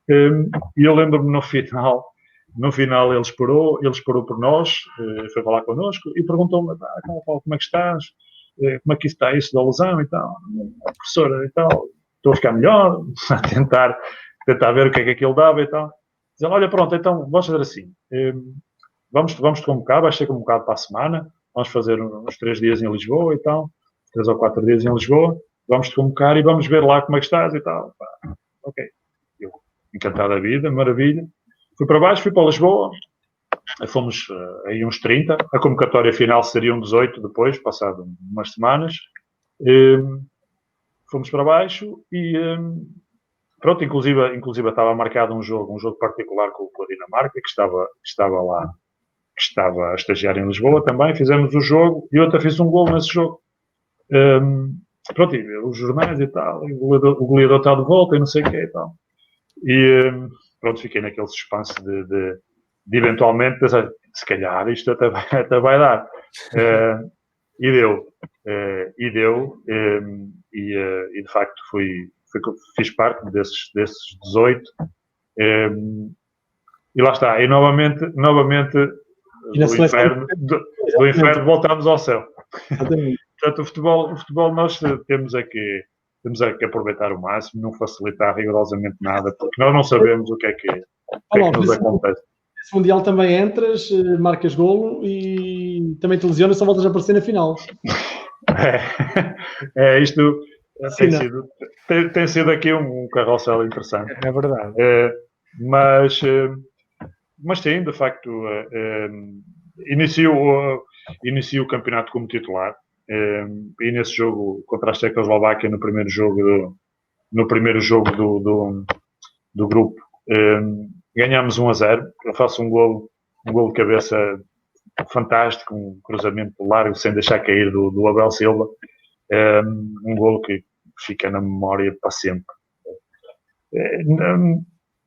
E eu lembro-me no final ele esperou por nós, foi falar connosco e perguntou-me, como é que estás? Como é que está isso da lesão e tal? A professora e tal, estou a ficar melhor, a tentar ver o que é que aquilo dava e tal. Dizendo, olha, pronto, então vamos fazer assim, vamos te convocar, vais ser convocado para a semana, vamos fazer uns 3 dias em Lisboa e tal, 3 ou 4 dias em Lisboa, vamos-te convocar e vamos ver lá como é que estás e tal. Pá, ok. Eu, encantado da vida, maravilha. Fui para baixo, fui para Lisboa. Fomos aí uns 30. A convocatória final seria um 18 depois, passado umas semanas. Fomos para baixo e pronto, inclusive estava marcado um jogo particular com a Dinamarca, que estava lá, que estava a estagiar em Lisboa também. Fizemos o jogo e eu até fiz um gol nesse jogo. Pronto, e os jornais e tal, e o goleador está de volta e não sei o que e tal. E pronto, fiquei naquele suspense de eventualmente pensar, se calhar isto até vai dar. E deu. E de facto fiz parte desses 18. E lá está. E novamente do inferno voltámos ao céu. Portanto, o futebol nós temos é que aproveitar o máximo, não facilitar rigorosamente nada, porque nós não sabemos o que é que nos acontece. Esse Mundial também entras, marcas golo e também te lesionas, só voltas a aparecer na final. Isto tem sido aqui um carrossel interessante. É verdade. Mas sim, de facto, inicio o campeonato como titular. E nesse jogo contra a Checoslováquia, no primeiro jogo do grupo, ganhámos 1-0. Eu faço um gol de cabeça fantástico, um cruzamento largo sem deixar cair do Abel Silva, um gol que fica na memória para sempre.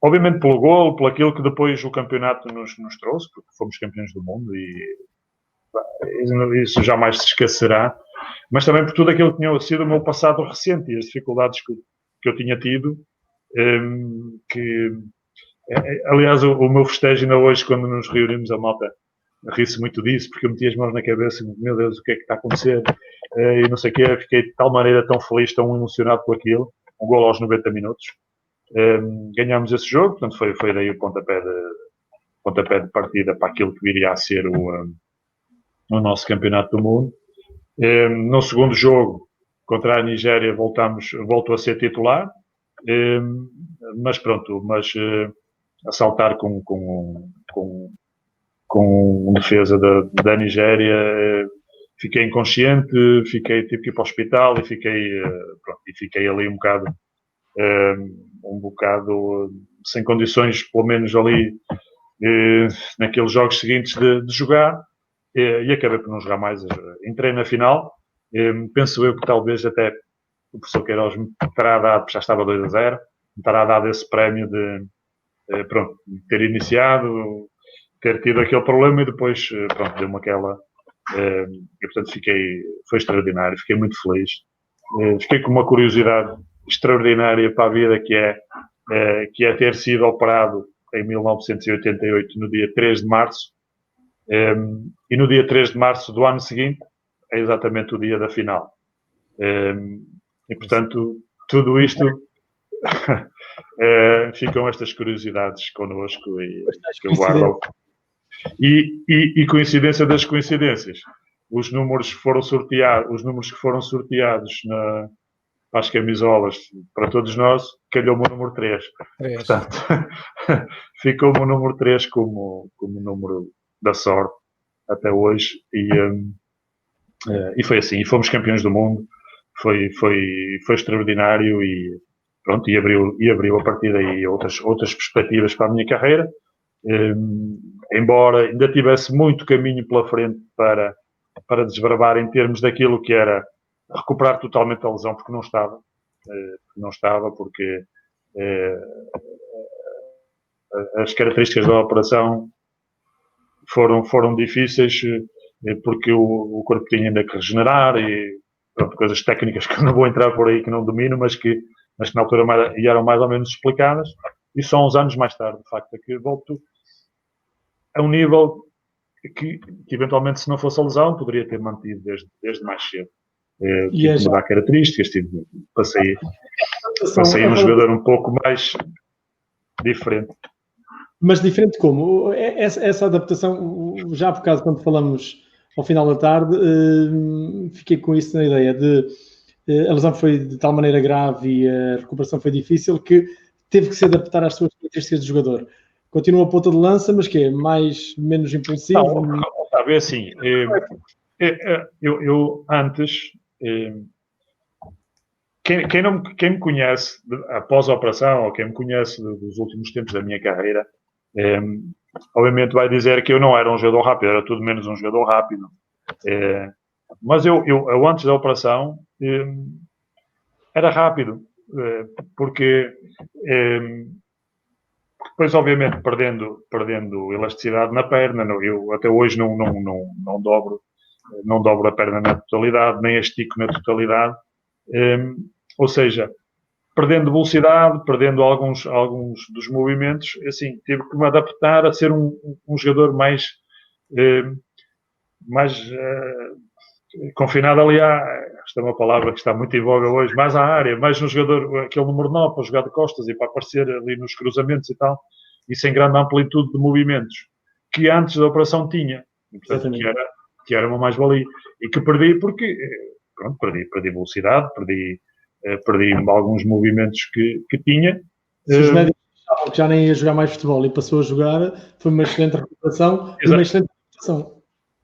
Obviamente pelo gol, por aquilo que depois o campeonato nos trouxe, porque fomos campeões do mundo e isso jamais se esquecerá, mas também por tudo aquilo que tinha sido o meu passado recente e as dificuldades que eu tinha tido, aliás, o meu festejo ainda hoje, quando nos reunimos a malta, ri-se muito disso, porque eu meti as mãos na cabeça e, meu Deus, o que é que está a acontecer? E não sei o quê, fiquei de tal maneira tão feliz, tão emocionado com aquilo, um golo aos 90 minutos. Ganhámos esse jogo, portanto foi daí o pontapé de partida para aquilo que viria a ser o nosso campeonato do mundo. No segundo jogo, contra a Nigéria, voltou a ser titular, mas a saltar com defesa da Nigéria, fiquei inconsciente, tive que ir para o hospital e fiquei ali um bocado sem condições, pelo menos ali naqueles jogos seguintes de jogar, e acabei por não jogar mais. Entrei na final, penso eu que talvez até o professor Queiroz me terá dado, já estava 2-0, me terá dado esse prémio de ter iniciado, ter tido aquele problema e depois deu-me aquela e portanto foi extraordinário, fiquei muito feliz, fiquei com uma curiosidade extraordinária para a vida, que é ter sido operado em 1988 no dia 3 de março, e no dia 3 de março do ano seguinte é exatamente o dia da final, e portanto tudo isto ficam estas curiosidades connosco e que eu guardo. E coincidência das coincidências, os números que foram sorteados para as camisolas para todos nós, calhou-me o número 3. Portanto, ficou-me o número 3 como número da sorte até hoje, e foi assim, e fomos campeões do mundo. Foi extraordinário e pronto, e abriu a partir daí outras perspectivas para a minha carreira, embora ainda tivesse muito caminho pela frente para desbravar em termos daquilo que era recuperar totalmente a lesão, porque não estava, porque as características da operação foram difíceis, porque o corpo tinha ainda que regenerar e pronto, coisas técnicas que eu não vou entrar por aí, que não domino, mas que na altura eram mais ou menos explicadas, e só uns anos mais tarde, de facto, é que volto a um nível que eventualmente, se não fosse a lesão, poderia ter mantido desde mais cedo. Tive que mudar características, passei um jogador um pouco mais diferente. Mas diferente como? Essa adaptação, já por causa, quando falamos ao final da tarde, fiquei com isso na ideia de a lesão foi de tal maneira grave e a recuperação foi difícil que teve que se adaptar às suas características de jogador. Continua a ponta de lança, mas que é menos impulsivo? Não, sabe, assim, eu antes, quem me conhece após a operação, ou quem me conhece dos últimos tempos da minha carreira, obviamente vai dizer que eu não era um jogador rápido, era tudo menos um jogador rápido. Mas eu antes da operação era rápido, porque depois, obviamente, perdendo elasticidade na perna, eu até hoje não dobro a perna na totalidade, nem a estico na totalidade. Ou seja, perdendo velocidade, perdendo alguns dos movimentos, assim, tive que me adaptar a ser um jogador mais confinado ali esta é uma palavra que está muito em voga hoje, mais à área, mais um jogador, aquele número 9 para jogar de costas e para aparecer ali nos cruzamentos e tal, e sem grande amplitude de movimentos, que antes da operação tinha, e, portanto, que era uma mais-valia, e que perdi porque, pronto, perdi velocidade, perdi alguns movimentos que tinha. Se os médicos achavam que já nem ia jogar mais futebol e passou a jogar, foi uma excelente recuperação e uma excelente recuperação.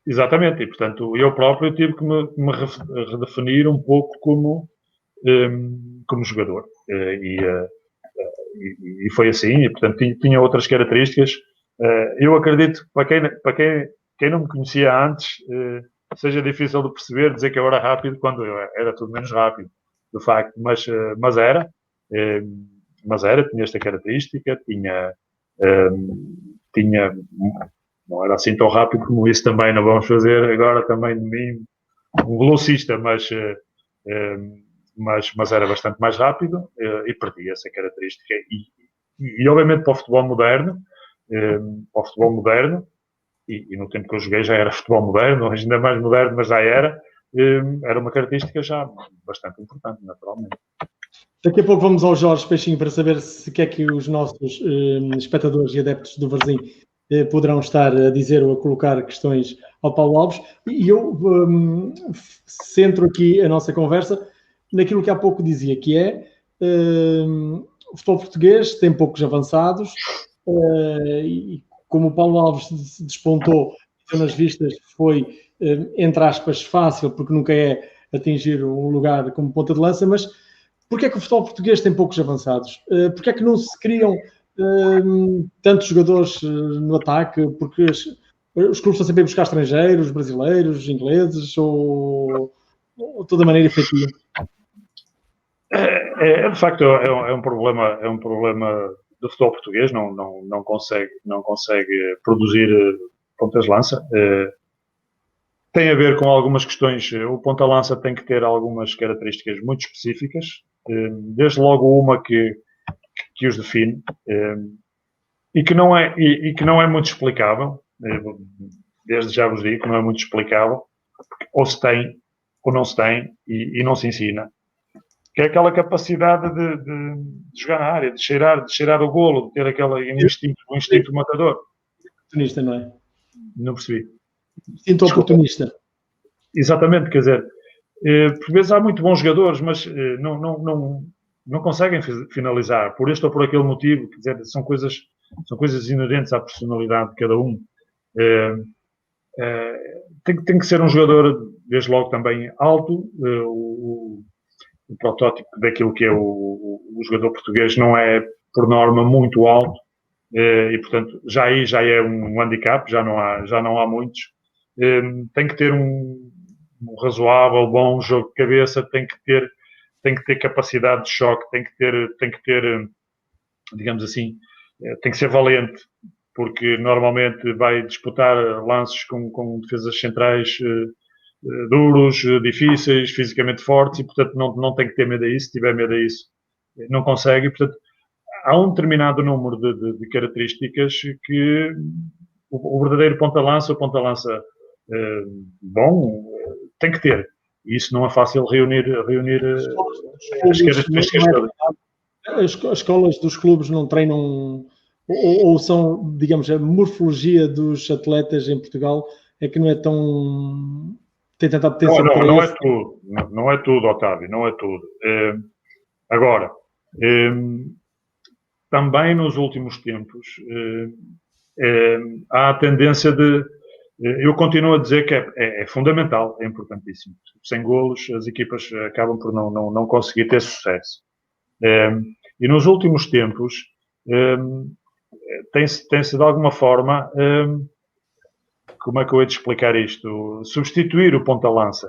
Exatamente, e portanto eu próprio tive que me redefinir um pouco como jogador. E foi assim, e portanto tinha outras características. Eu acredito que para quem não me conhecia antes, seja difícil de perceber, dizer que eu era rápido quando eu era tudo menos rápido, de facto, mas era, tinha esta característica, tinha não era assim tão rápido como isso também, não vamos fazer agora também de mim um velocista, mas era bastante mais rápido e perdi essa característica. E obviamente para o futebol moderno, e no tempo que eu joguei já era futebol moderno, hoje ainda mais moderno, mas já era uma característica já bastante importante, naturalmente. Daqui a pouco vamos ao Jorge Peixinho para saber se que é que os nossos espectadores e adeptos do Varzim poderão estar a dizer ou a colocar questões ao Paulo Alves. E eu centro aqui a nossa conversa naquilo que há pouco dizia, que é o futebol português tem poucos avançados e como o Paulo Alves se despontou nas vistas, foi, entre aspas, fácil, porque nunca é atingir um lugar como ponta de lança, mas porquê é que o futebol português tem poucos avançados? Porquê é que não se criam tantos jogadores no ataque? Porque os clubes estão sempre a buscar estrangeiros, brasileiros, ingleses, ou toda maneira efetiva? De facto, é um problema do futebol português, não consegue produzir pontas de lança. Tem a ver com algumas questões. O ponta-lança tem que ter algumas características muito específicas, desde logo uma que os define, e que não é muito explicável, desde já vos digo que não é muito explicável, ou se tem, ou não se tem, e não se ensina, que é aquela capacidade de jogar na área, de cheirar o golo, de ter aquele instinto matador. Oportunista, não é? Não percebi. Instinto oportunista. Exatamente, quer dizer, por vezes há muito bons jogadores, mas não conseguem finalizar por este ou por aquele motivo, quer dizer, são coisas inerentes à personalidade de cada um. Tem que ser um jogador, desde logo, também alto. O protótipo daquilo que é o jogador português não é, por norma, muito alto, e, portanto, já é um handicap, já não há muitos. Tem que ter um razoável, bom jogo de cabeça, tem que ter capacidade de choque, tem que ter, digamos assim, tem que ser valente, porque normalmente vai disputar lances com defesas centrais duros, difíceis, fisicamente fortes, e portanto não tem que ter medo a isso. Se tiver medo a isso, não consegue. E, portanto, há um determinado número de características que o verdadeiro ponta-lança, bom, tem que ter. E isso não é fácil reunir as características todas. As escolas dos clubes não treinam, ou são, digamos, a morfologia dos atletas em Portugal é que não é tão tem tanta atenção para não esse... é tudo. Não é tudo, Otávio, não é tudo. Agora, também nos últimos tempos há a tendência de... Eu continuo a dizer que é fundamental, é importantíssimo. Sem golos, as equipas acabam por não conseguir ter sucesso. E nos últimos tempos tem-se de alguma forma, como é que eu hei de explicar isto? Substituir o ponta-lança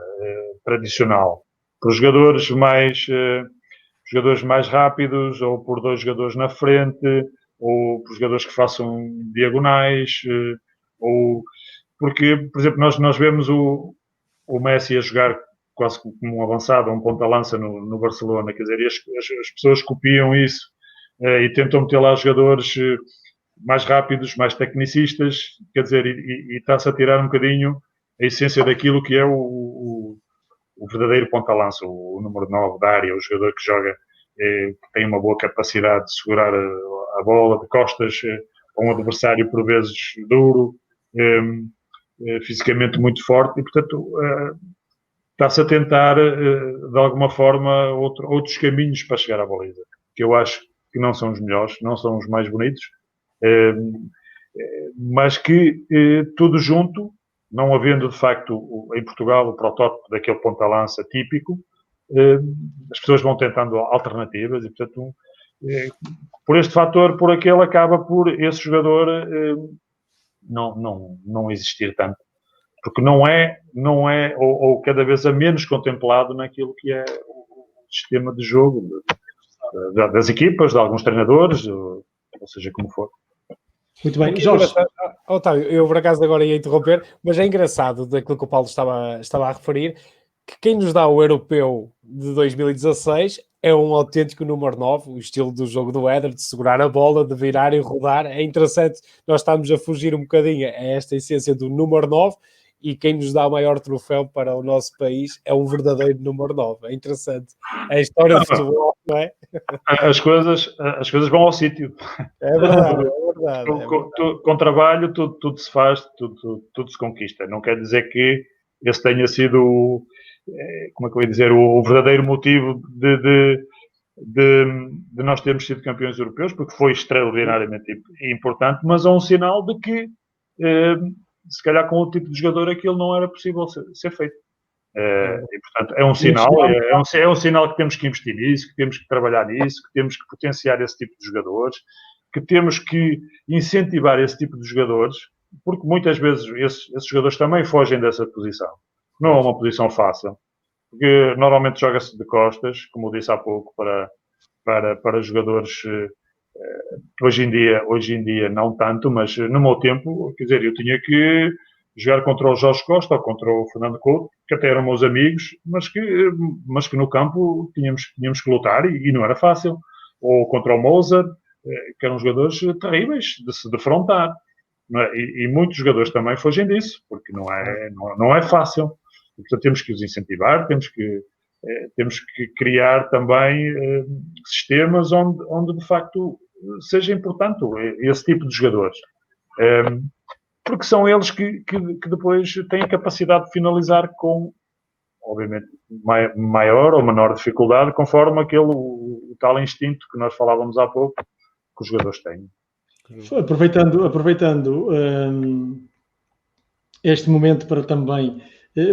tradicional por jogadores mais rápidos, ou por 2 jogadores na frente, ou por jogadores que façam diagonais, ou porque, por exemplo, nós vemos o Messi a jogar quase como um avançado, um ponta-lança no Barcelona, quer dizer, e as pessoas copiam isso e tentam meter lá jogadores mais rápidos, mais tecnicistas, quer dizer, e está-se a tirar um bocadinho a essência daquilo que é o verdadeiro ponta-lança, o número 9 da área, o jogador que joga, que tem uma boa capacidade de segurar a bola de costas a um adversário por vezes duro, fisicamente muito forte, e portanto está-se a tentar de alguma forma outros caminhos para chegar à baliza, que eu acho que não são os melhores, não são os mais bonitos, mas que tudo junto, não havendo de facto em Portugal o protótipo daquele ponta-lança típico, as pessoas vão tentando alternativas e, portanto, por este fator, por aquele, acaba por esse jogador não existir tanto. Porque não é ou cada vez é menos contemplado naquilo que é o sistema de jogo das equipas, de alguns treinadores, ou seja, como for. Muito bem, Jorge. Otávio, eu por acaso agora ia interromper, mas é engraçado daquilo que o Paulo estava a referir, que quem nos dá o europeu de 2016 é um autêntico número 9, o estilo do jogo do Éder, de segurar a bola, de virar e rodar. É interessante, nós estamos a fugir um bocadinho a esta essência do número 9, e quem nos dá o maior troféu para o nosso país é um verdadeiro número 9. É interessante. É a história do futebol, não é? As coisas vão ao sítio. É verdade, é verdade. Com trabalho tudo se faz, tudo se conquista. Não quer dizer que esse tenha sido, como é que eu ia dizer, o verdadeiro motivo de nós termos sido campeões europeus, porque foi extraordinariamente importante, mas é um sinal de que se calhar com o tipo de jogador aquilo não era possível ser feito. E, portanto, é um sinal, é um sinal que temos que investir nisso, que temos que trabalhar nisso, que temos que potenciar esse tipo de jogadores, que temos que incentivar esse tipo de jogadores, porque muitas vezes esses jogadores também fogem dessa posição. Não é uma posição fácil, porque normalmente joga-se de costas, como eu disse há pouco, para jogadores hoje em dia não tanto, mas no meu tempo, quer dizer, eu tinha que jogar contra o Jorge Costa ou contra o Fernando Couto, que até eram meus amigos, mas que no campo tínhamos que lutar e não era fácil. Ou contra o Mozart, que eram jogadores terríveis de se defrontar. Não é? E muitos jogadores também fogem disso, porque não é fácil. E, portanto, temos que os incentivar, temos que criar também sistemas onde de facto seja importante esse tipo de jogadores. Porque são eles que depois têm a capacidade de finalizar com, obviamente, maior ou menor dificuldade, conforme o tal instinto que nós falávamos há pouco, que os jogadores têm. Aproveitando este momento para também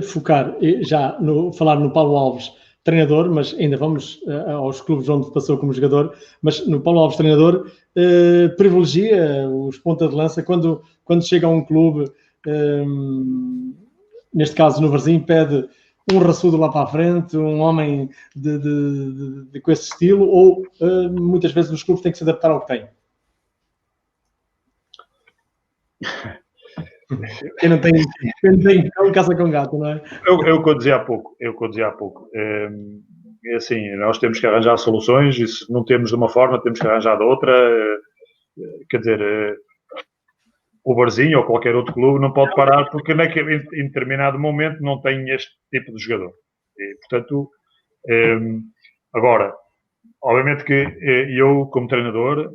focar, falar no Paulo Alves, treinador, mas ainda vamos aos clubes onde passou como jogador, mas no Paulo Alves, treinador, privilegia os pontas de lança quando chega a um clube, neste caso no Varzim, pede um raçudo lá para a frente, um homem com esse estilo, ou muitas vezes os clubes têm que se adaptar ao que têm? Quem não tem caça com gato, não é? É o que eu dizia há pouco. É assim, nós temos que arranjar soluções e se não temos de uma forma, temos que arranjar de outra. Quer dizer, o Varzim ou qualquer outro clube não pode parar porque em determinado momento não tem este tipo de jogador. E, portanto, agora, obviamente que eu, como treinador,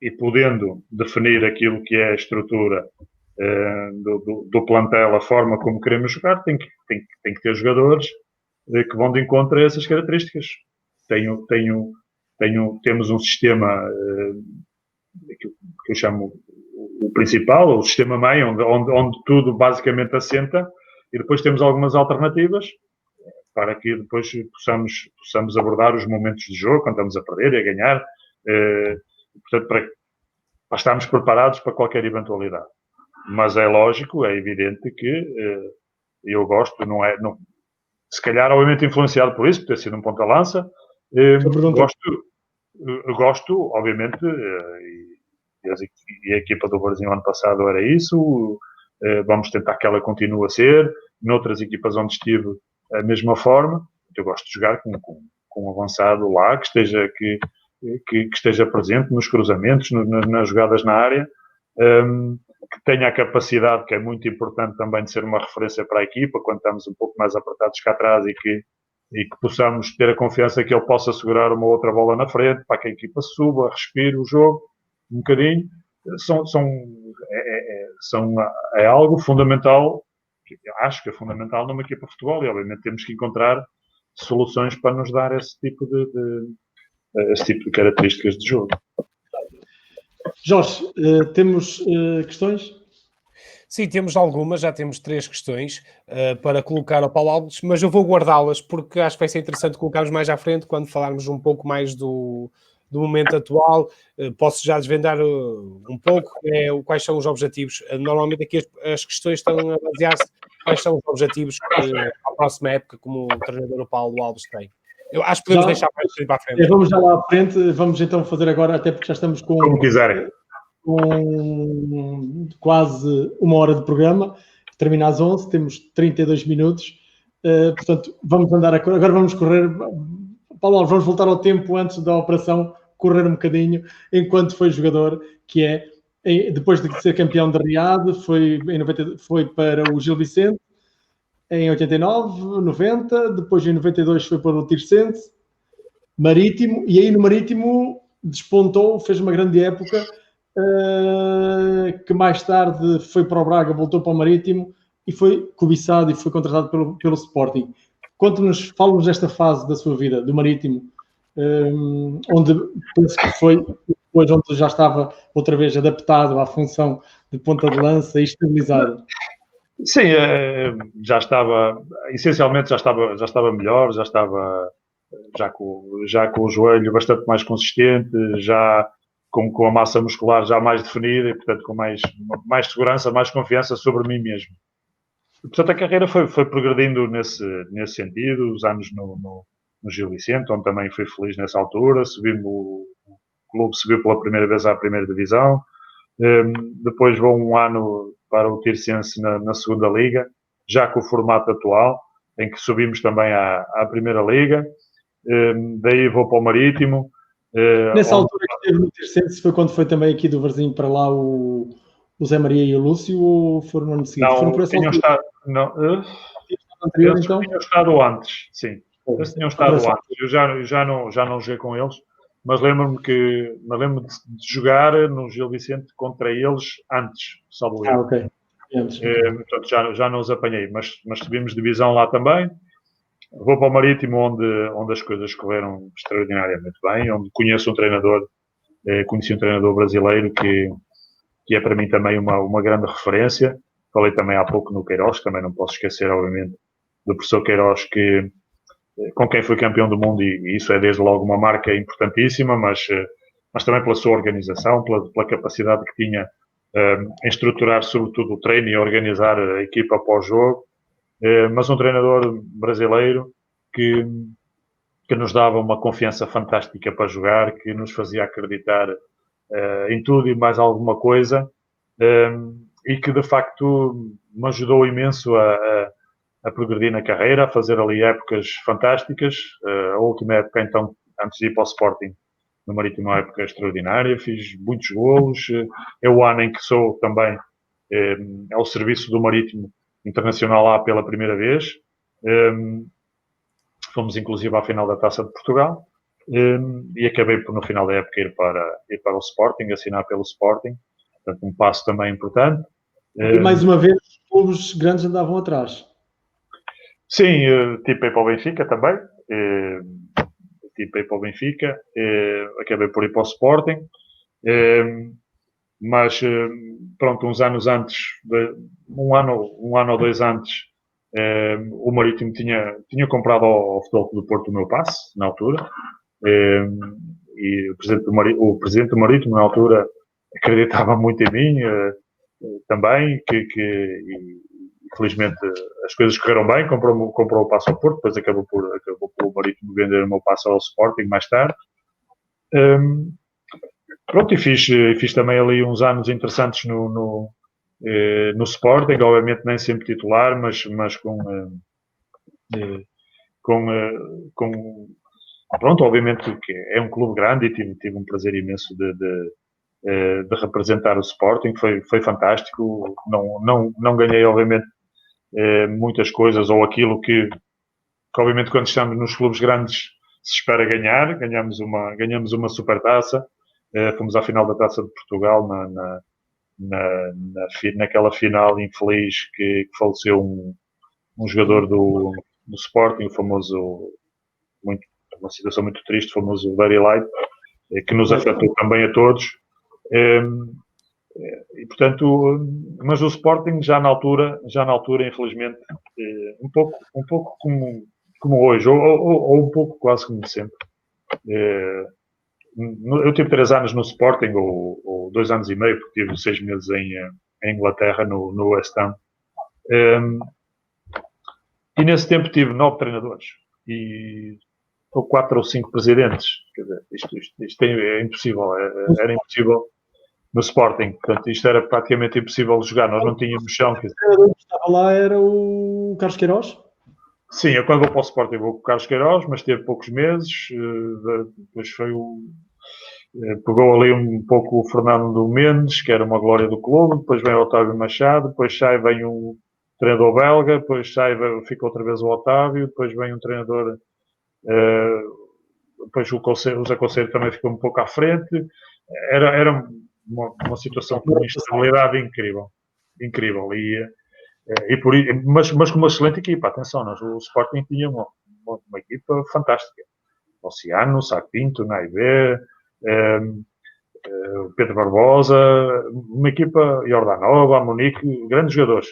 e podendo definir aquilo que é a estrutura do plantel, a forma como queremos jogar, tem que ter jogadores que vão de encontro a essas características. Temos um sistema que eu chamo o principal, o sistema meio, onde tudo basicamente assenta, e depois temos algumas alternativas para que depois possamos abordar os momentos de jogo, quando estamos a perder e a ganhar, portanto, para estarmos preparados para qualquer eventualidade. Mas é lógico, é evidente que eu gosto, se calhar, obviamente, influenciado por isso, por ter sido um ponta-lança, gosto, obviamente, e a equipa do Varzim ano passado era isso, vamos tentar que ela continue a ser, noutras equipas onde estive, a mesma forma. Eu gosto de jogar com um avançado lá, que esteja presente nos cruzamentos, nas jogadas na área, que tenha a capacidade, que é muito importante também, de ser uma referência para a equipa, quando estamos um pouco mais apertados cá atrás, e que possamos ter a confiança que ele possa segurar uma outra bola na frente, para que a equipa suba, respire o jogo um bocadinho. É algo fundamental, acho que é fundamental numa equipa de futebol, e obviamente temos que encontrar soluções para nos dar esse tipo de características de jogo. Jorge, temos questões? Sim, temos algumas, já temos 3 questões para colocar ao Paulo Alves, mas eu vou guardá-las porque acho que vai ser interessante colocarmos mais à frente quando falarmos um pouco mais do momento atual. Posso já desvendar um pouco quais são os objetivos. Normalmente aqui as questões estão a basear-se quais são os objetivos para a próxima época, como o treinador o Paulo Alves tem. Eu acho que podemos deixar mais para a frente. Vamos já lá à frente, vamos então fazer agora, até porque já estamos com... Como quiserem. Com quase 1 hora de programa, que termina às 11, temos 32 minutos, portanto, vamos andar agora vamos correr, Paulo Alves, vamos voltar ao tempo antes da operação, correr um bocadinho, enquanto foi jogador, que é, depois de ser campeão de Riad, foi para o Gil Vicente, em 89, 90, depois em 92 foi para o Tirsense, Marítimo, e aí no Marítimo despontou, fez uma grande época, que mais tarde foi para o Braga, voltou para o Marítimo e foi cobiçado e foi contratado pelo Sporting. Fala-nos desta fase da sua vida, do Marítimo, onde penso que foi depois onde já estava outra vez adaptado à função de ponta de lança e estabilizado. Sim, essencialmente já estava melhor, já estava com o joelho bastante mais consistente, já com a massa muscular já mais definida e, portanto, com mais segurança, mais confiança sobre mim mesmo. E, portanto, a carreira foi progredindo nesse sentido, os anos no Gil Vicente, onde também fui feliz nessa altura, o clube subiu pela primeira vez à primeira divisão, depois vou um ano para o Tirsense na segunda liga, já com o formato atual, em que subimos também à primeira liga, daí vou para o Marítimo. Nessa altura que esteve no Tirsense foi quando foi também aqui do Varzim para lá o Zé Maria e o Lúcio, ou foram no ano seguinte? Não, foram por essa tinham altura? estado, não, Anterior, eles então? tinham estado antes, sim. Eles tinham estado antes. Eu já não joguei com eles, mas lembro-me de jogar no Gil Vicente contra eles antes, salvo eu. Ok. Portanto, já não os apanhei, mas subimos divisão lá também. Vou para o Marítimo, onde as coisas correram extraordinariamente bem, onde conheci um treinador brasileiro que é para mim também uma grande referência. Falei também há pouco no Queiroz, também não posso esquecer, obviamente, do professor Queiroz, com quem fui campeão do mundo, e isso é desde logo uma marca importantíssima, mas também pela sua organização, pela capacidade que tinha em estruturar sobretudo o treino e organizar a equipa pós-jogo. Mas um treinador brasileiro que nos dava uma confiança fantástica para jogar, que nos fazia acreditar em tudo e mais alguma coisa, e que de facto me ajudou imenso a progredir na carreira, a fazer ali épocas fantásticas. A última época, então, antes de ir para o Sporting, no Marítimo, uma época extraordinária, fiz muitos golos. É o ano em que sou também ao serviço do Marítimo Internacional lá pela primeira vez. Fomos inclusive à final da Taça de Portugal, e acabei por no final da época ir para o Sporting, assinar pelo Sporting, portanto um passo também importante. E mais uma vez, os clubes grandes andavam atrás. Sim, tipo aí para o Benfica também. Tipo aí para o Benfica. Acabei por ir para o Sporting. Mas, pronto, uns anos antes, um ano ou dois antes, o Marítimo tinha comprado ao Futebol Clube do Porto o meu passe, na altura. E o presidente do Marítimo, na altura, acreditava muito em mim também, e, felizmente as coisas correram bem, comprou o passe ao Porto, depois acabou por o Marítimo vender o meu passe ao Sporting mais tarde. Pronto, e fiz também ali uns anos interessantes no Sporting, obviamente nem sempre titular, mas pronto, obviamente que é um clube grande e tive um prazer imenso de representar o Sporting, foi fantástico. Não ganhei, obviamente, muitas coisas, ou aquilo que obviamente quando estamos nos clubes grandes se espera ganhar. Ganhamos uma supertaça, fomos à final da Taça de Portugal naquela final infeliz que faleceu um jogador do Sporting, o famoso, uma situação muito triste, o famoso Very Light, que nos afetou também a todos. E portanto, mas o Sporting já na altura, infelizmente, um pouco como hoje, ou um pouco quase como sempre. Eu tive 3 anos no Sporting, ou 2 anos e meio, porque tive 6 meses em Inglaterra, no West Ham. E nesse tempo tive 9 treinadores ou 4 ou 5 presidentes. Quer dizer, isto é impossível, era impossível no Sporting. Portanto, isto era praticamente impossível de jogar. Nós não tínhamos chão. O treinador que estava lá era o Carlos Queiroz? Sim, eu quando vou para o Sporting vou com o Carlos Queiroz, mas teve poucos meses. Depois pegou ali um pouco o Fernando Mendes, que era uma glória do clube. Depois vem o Otávio Machado. Depois vem um treinador belga. Depois fica outra vez o Otávio. Depois vem um treinador... depois o José Conselho também ficou um pouco à frente. Era uma situação de uma instabilidade incrível. Mas com uma excelente equipa. Atenção, o Sporting tinha uma equipa fantástica. Oceano, Sá Pinto, Naivê, Pedro Barbosa, uma equipa, Jordanova, Monique, grandes jogadores.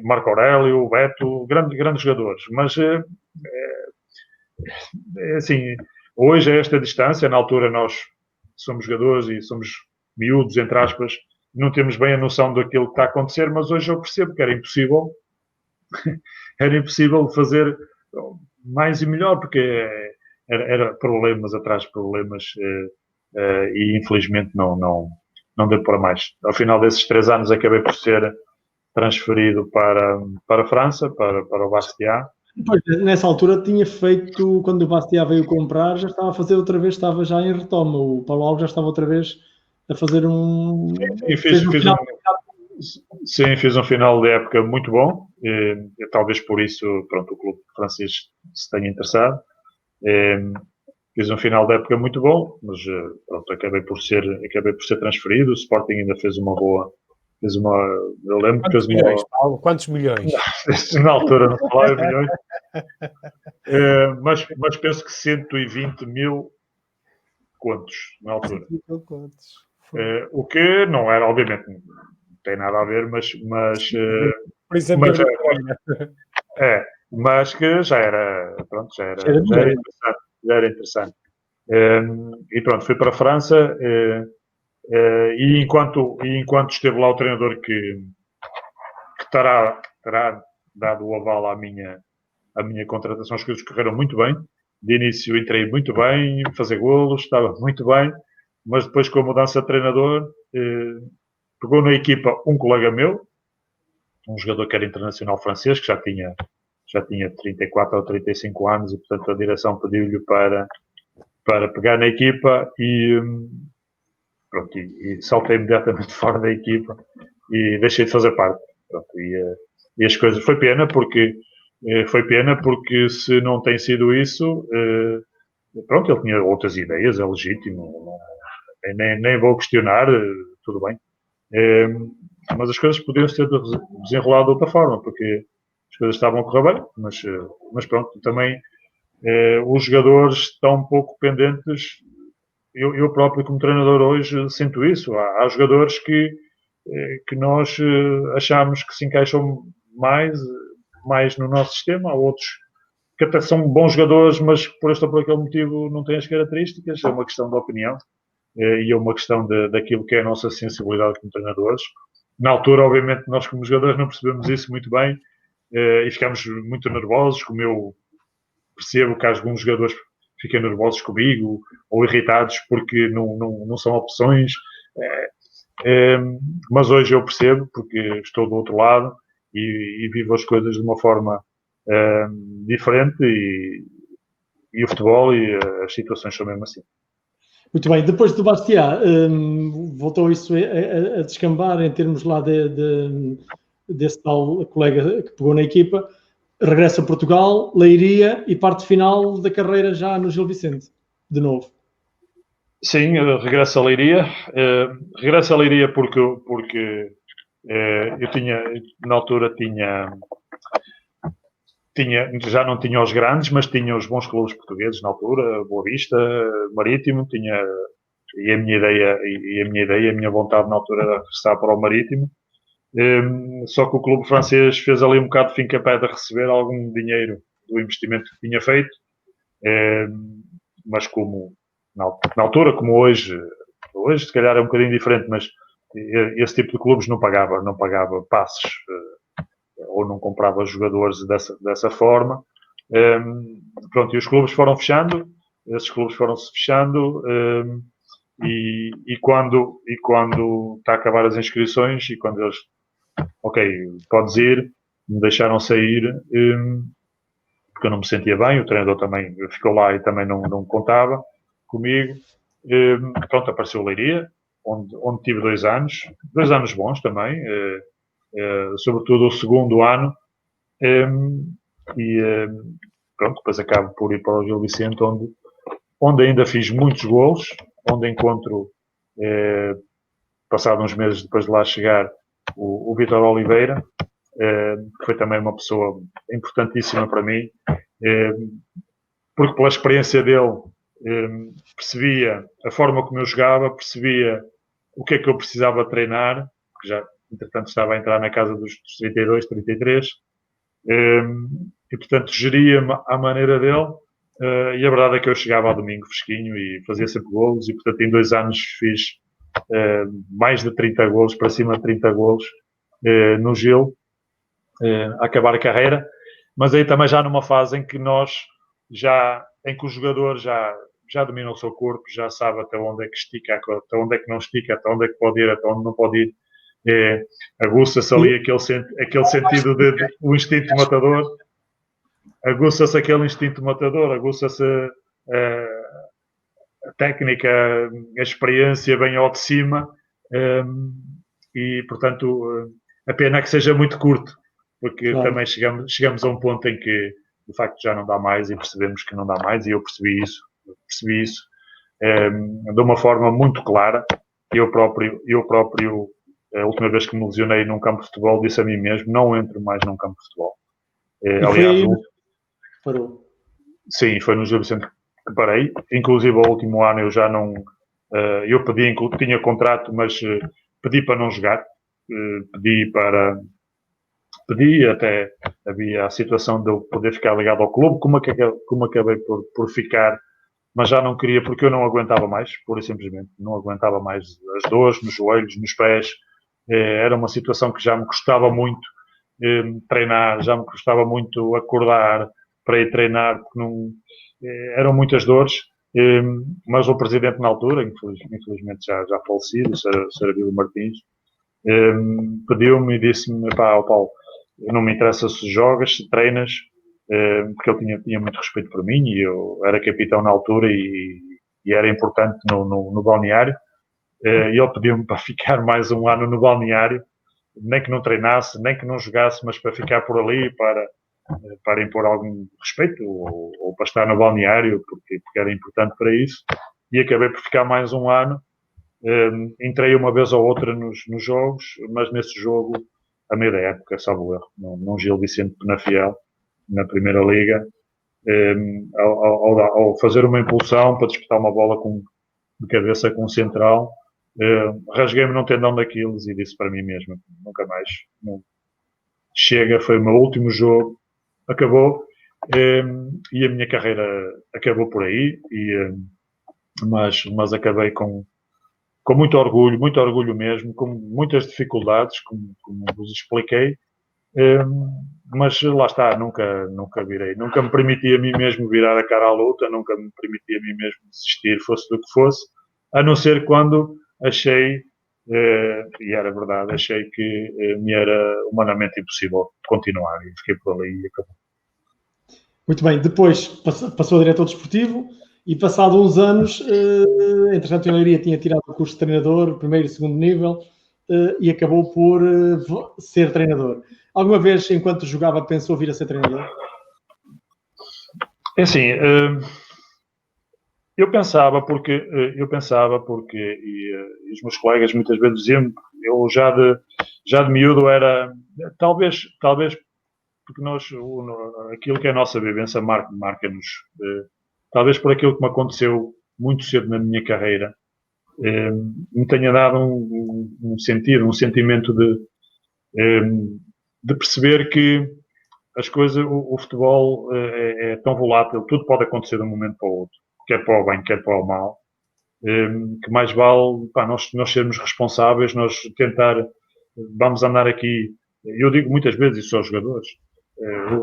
Marco Aurélio, Beto, grandes jogadores. Mas, assim, hoje a esta distância, na altura nós somos jogadores e somos miúdos, entre aspas, não temos bem a noção daquilo que está a acontecer, mas hoje eu percebo que era impossível fazer mais e melhor, porque era problemas atrás de problemas e infelizmente não deu para mais. Ao final desses 3 anos acabei por ser transferido para a França, para o Bastia. Pois, nessa altura tinha feito, quando o Bastia veio comprar, já estava a fazer outra vez, estava já em retoma. O Paulo Alves já estava outra vez a fazer fiz um final de época muito bom. Talvez por isso, pronto, o clube francês se tenha interessado. Fiz um final de época muito bom, mas pronto, acabei por ser transferido. O Sporting ainda fez uma boa... Eu lembro que fez uma... Milhões, Paulo? Quantos milhões? Na altura não falava milhões. Mas penso que 120 mil contos na altura. O que não era, obviamente, não tem nada a ver, mas que já era interessante. E pronto, fui para a França. E enquanto esteve lá o treinador que terá dado o aval à minha contratação, as coisas correram muito bem. De início entrei muito bem, fazer golos, estava muito bem, mas depois com a mudança de treinador pegou na equipa um colega meu, um jogador que era internacional francês, que já tinha 34 ou 35 anos, e portanto a direção pediu-lhe para pegar na equipa e pronto, e saltei imediatamente fora da equipa e deixei de fazer parte. Pronto, e as coisas... Foi pena porque se não tem sido isso, pronto, ele tinha outras ideias, é legítimo, nem vou questionar, tudo bem. mas as coisas podiam ser desenrolado de outra forma, porque as coisas estavam a correr bem, mas pronto, também os jogadores estão um pouco pendentes. Eu próprio, como treinador hoje, sinto isso. Há jogadores que nós achamos que se encaixam mais no nosso sistema, há outros que até são bons jogadores, mas por este ou por aquele motivo não têm as características. É uma questão de opinião e é uma questão daquilo que é a nossa sensibilidade como treinadores. Na altura, obviamente, nós como jogadores não percebemos isso muito bem e ficamos muito nervosos, como eu percebo que alguns jogadores fiquem nervosos comigo ou irritados porque não são opções. Mas hoje eu percebo, porque estou do outro lado e vivo as coisas de uma forma diferente e o futebol e as situações são mesmo assim. Muito bem, depois do Bastia, voltou isso a descambar em termos lá desse tal colega que pegou na equipa, regressa a Portugal, Leiria e parte final da carreira já no Gil Vicente, de novo. Sim, regresso a Leiria. Regresso a Leiria porque eu tinha, na altura, já não tinha os grandes, mas tinha os bons clubes portugueses na altura, Boa Vista, Marítimo, e a minha vontade na altura era regressar para o Marítimo. Só que o clube francês fez ali um bocado de fim-capé de receber algum dinheiro do investimento que tinha feito, mas como na altura, como hoje se calhar é um bocadinho diferente, mas esse tipo de clubes não pagava passes ou não comprava jogadores dessa forma. Pronto, e os clubes foram fechando, esses clubes foram-se fechando e quando está a acabar as inscrições e quando eles, ok, podes ir, me deixaram sair porque eu não me sentia bem, o treinador também ficou lá e também não contava comigo. Pronto, apareceu o Leiria, onde tive 2 anos bons também, sobretudo o segundo ano, pronto, depois acabo por ir para o Gil Vicente, onde ainda fiz muitos golos, onde encontro, passado uns meses depois de lá chegar, o Vítor Oliveira, que foi também uma pessoa importantíssima para mim, porque pela experiência dele percebia a forma como eu jogava, percebia o que é que eu precisava treinar, que já, entretanto, estava a entrar na casa dos 32, 33, e, portanto, geria-me à maneira dele, e a verdade é que eu chegava ao domingo fresquinho e fazia sempre golos, e, portanto, em 2 anos fiz mais de 30 golos, para cima de 30 golos, no Gil, a acabar a carreira, mas aí também já numa fase em que em que o jogador já domina o seu corpo, já sabe até onde é que estica, até onde é que não estica, até onde é que pode ir, até onde não pode ir. Aguça-se ali aquele sentido o instinto matador, aguça-se aquele instinto matador, aguça-se a técnica, a experiência bem ao de cima, e portanto a pena é que seja muito curto, porque claro, também chegamos a um ponto em que de facto já não dá mais e percebemos que não dá mais, e eu percebi isso de uma forma muito clara. Eu próprio, a última vez que me lesionei num campo de futebol, disse a mim mesmo, não entro mais num campo de futebol. Aliás, parou. Sim, foi no Gil Vicente que parei. Inclusive, ao último ano eu já não... eu tinha contrato, mas pedi para não jogar. Pedi, até havia a situação de eu poder ficar ligado ao clube, como acabei por ficar, mas já não queria, porque eu não aguentava mais, pura e simplesmente. Não aguentava mais as dores nos joelhos, nos pés. Era uma situação que já me custava muito treinar, já me custava muito acordar para ir treinar, porque eram muitas dores. Mas o presidente na altura, infelizmente já falecido, o Sr. Abílio Martins, pediu-me e disse-me, Paulo, não me interessa se jogas, se treinas, porque ele tinha muito respeito por mim e eu era capitão na altura e era importante no balneário. E ele pediu-me para ficar mais um ano no balneário, nem que não treinasse, nem que não jogasse, mas para ficar por ali, para impor algum respeito ou para estar no balneário, porque era importante para isso. E acabei por ficar mais um ano. Entrei uma vez ou outra nos jogos, mas nesse jogo, a meio da época, salvo erro, num Gil Vicente Penafiel, na Primeira Liga, ao fazer uma impulsão para disputar uma bola de cabeça com um central, rasguei-me num tendão daqueles e disse para mim mesmo, nunca mais, não. Chega, foi o meu último jogo, acabou, e a minha carreira acabou por aí, mas acabei com muito orgulho mesmo, com muitas dificuldades, como vos expliquei, mas lá está, nunca virei, nunca me permiti a mim mesmo virar a cara à luta, nunca me permiti a mim mesmo desistir, fosse do que fosse, a não ser quando achei, e era verdade, achei que me era humanamente impossível continuar, e fiquei por ali e acabou. Muito bem, depois passou a diretor desportivo e passado uns anos, entretanto em Leiria tinha tirado o curso de treinador, primeiro e segundo nível, e acabou por ser treinador. Alguma vez, enquanto jogava, pensou vir a ser treinador? É assim, eu pensava porque e os meus colegas muitas vezes diziam, eu já de miúdo era, talvez porque aquilo que é a nossa vivência marca-nos, talvez por aquilo que me aconteceu muito cedo na minha carreira, me tenha dado um sentimento de perceber que as coisas, o futebol é tão volátil, tudo pode acontecer de um momento para o outro, quer para o bem, quer para o mal, que mais vale nós sermos responsáveis, nós vamos andar aqui, eu digo muitas vezes isso aos jogadores,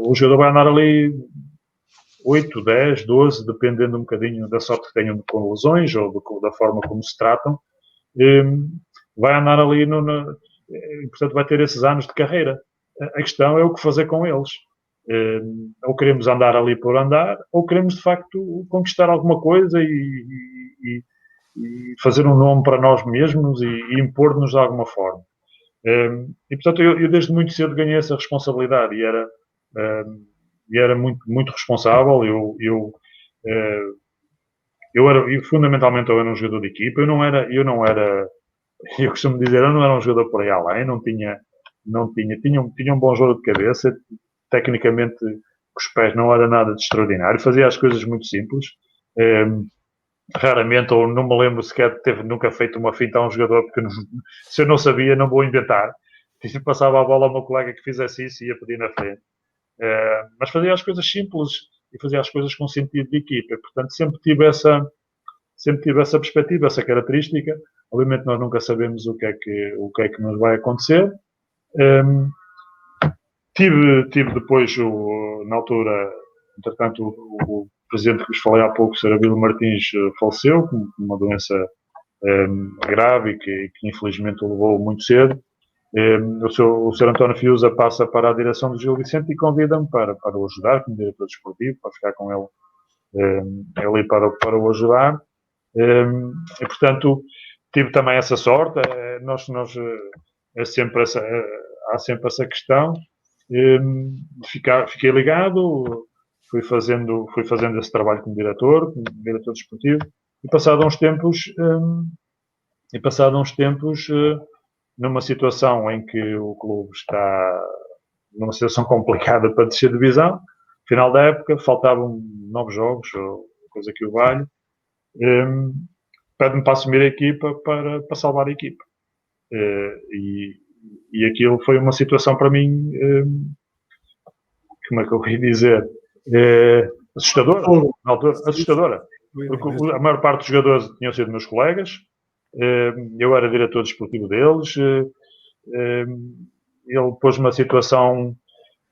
o jogador vai andar ali 8, 10, 12, dependendo um bocadinho da sorte que tenham com lesões ou da forma como se tratam, vai andar ali, portanto vai ter esses anos de carreira. A questão é o que fazer com eles. Ou queremos andar ali por andar, ou queremos de facto conquistar alguma coisa e fazer um nome para nós mesmos e impor-nos de alguma forma. E portanto eu desde muito cedo ganhei essa responsabilidade e era muito, muito responsável. Fundamentalmente eu era um jogador de equipa, eu costumo dizer, eu não era um jogador por aí além, tinha um bom jogo de cabeça, tecnicamente com os pés não era nada de extraordinário, fazia as coisas muito simples, raramente, ou não me lembro sequer de ter nunca feito uma finta a um jogador, porque se eu não sabia, não vou inventar. Passava a bola ao meu colega que fizesse isso e ia pedir na frente. Mas fazia as coisas simples e fazia as coisas com sentido de equipa. Portanto, sempre tive essa perspectiva, essa característica. Obviamente nós nunca sabemos o que é que nos vai acontecer. Tive depois, na altura, entretanto, o presidente que vos falei há pouco, o Sr. Abílio Martins, faleceu com uma doença grave e que infelizmente o levou muito cedo. O Sr. António Fiuza passa para a direção do Gil Vicente e convida-me para o ajudar como diretor desportivo, para ficar com ele ali para o ajudar. E, portanto, tive também essa sorte. Há sempre essa questão. Fiquei ligado, fui fazendo esse trabalho como diretor desportivo, e passado uns tempos, numa situação em que o clube está numa situação complicada para descer de divisão, final da época, faltavam 9 jogos, ou coisa que o valha, pede-me para assumir a equipa para salvar a equipa. E aquilo foi uma situação para mim, como é que eu ia dizer, assustadora, na altura, assustadora, porque a maior parte dos jogadores tinham sido meus colegas, eu era diretor desportivo deles, ele pôs-me uma situação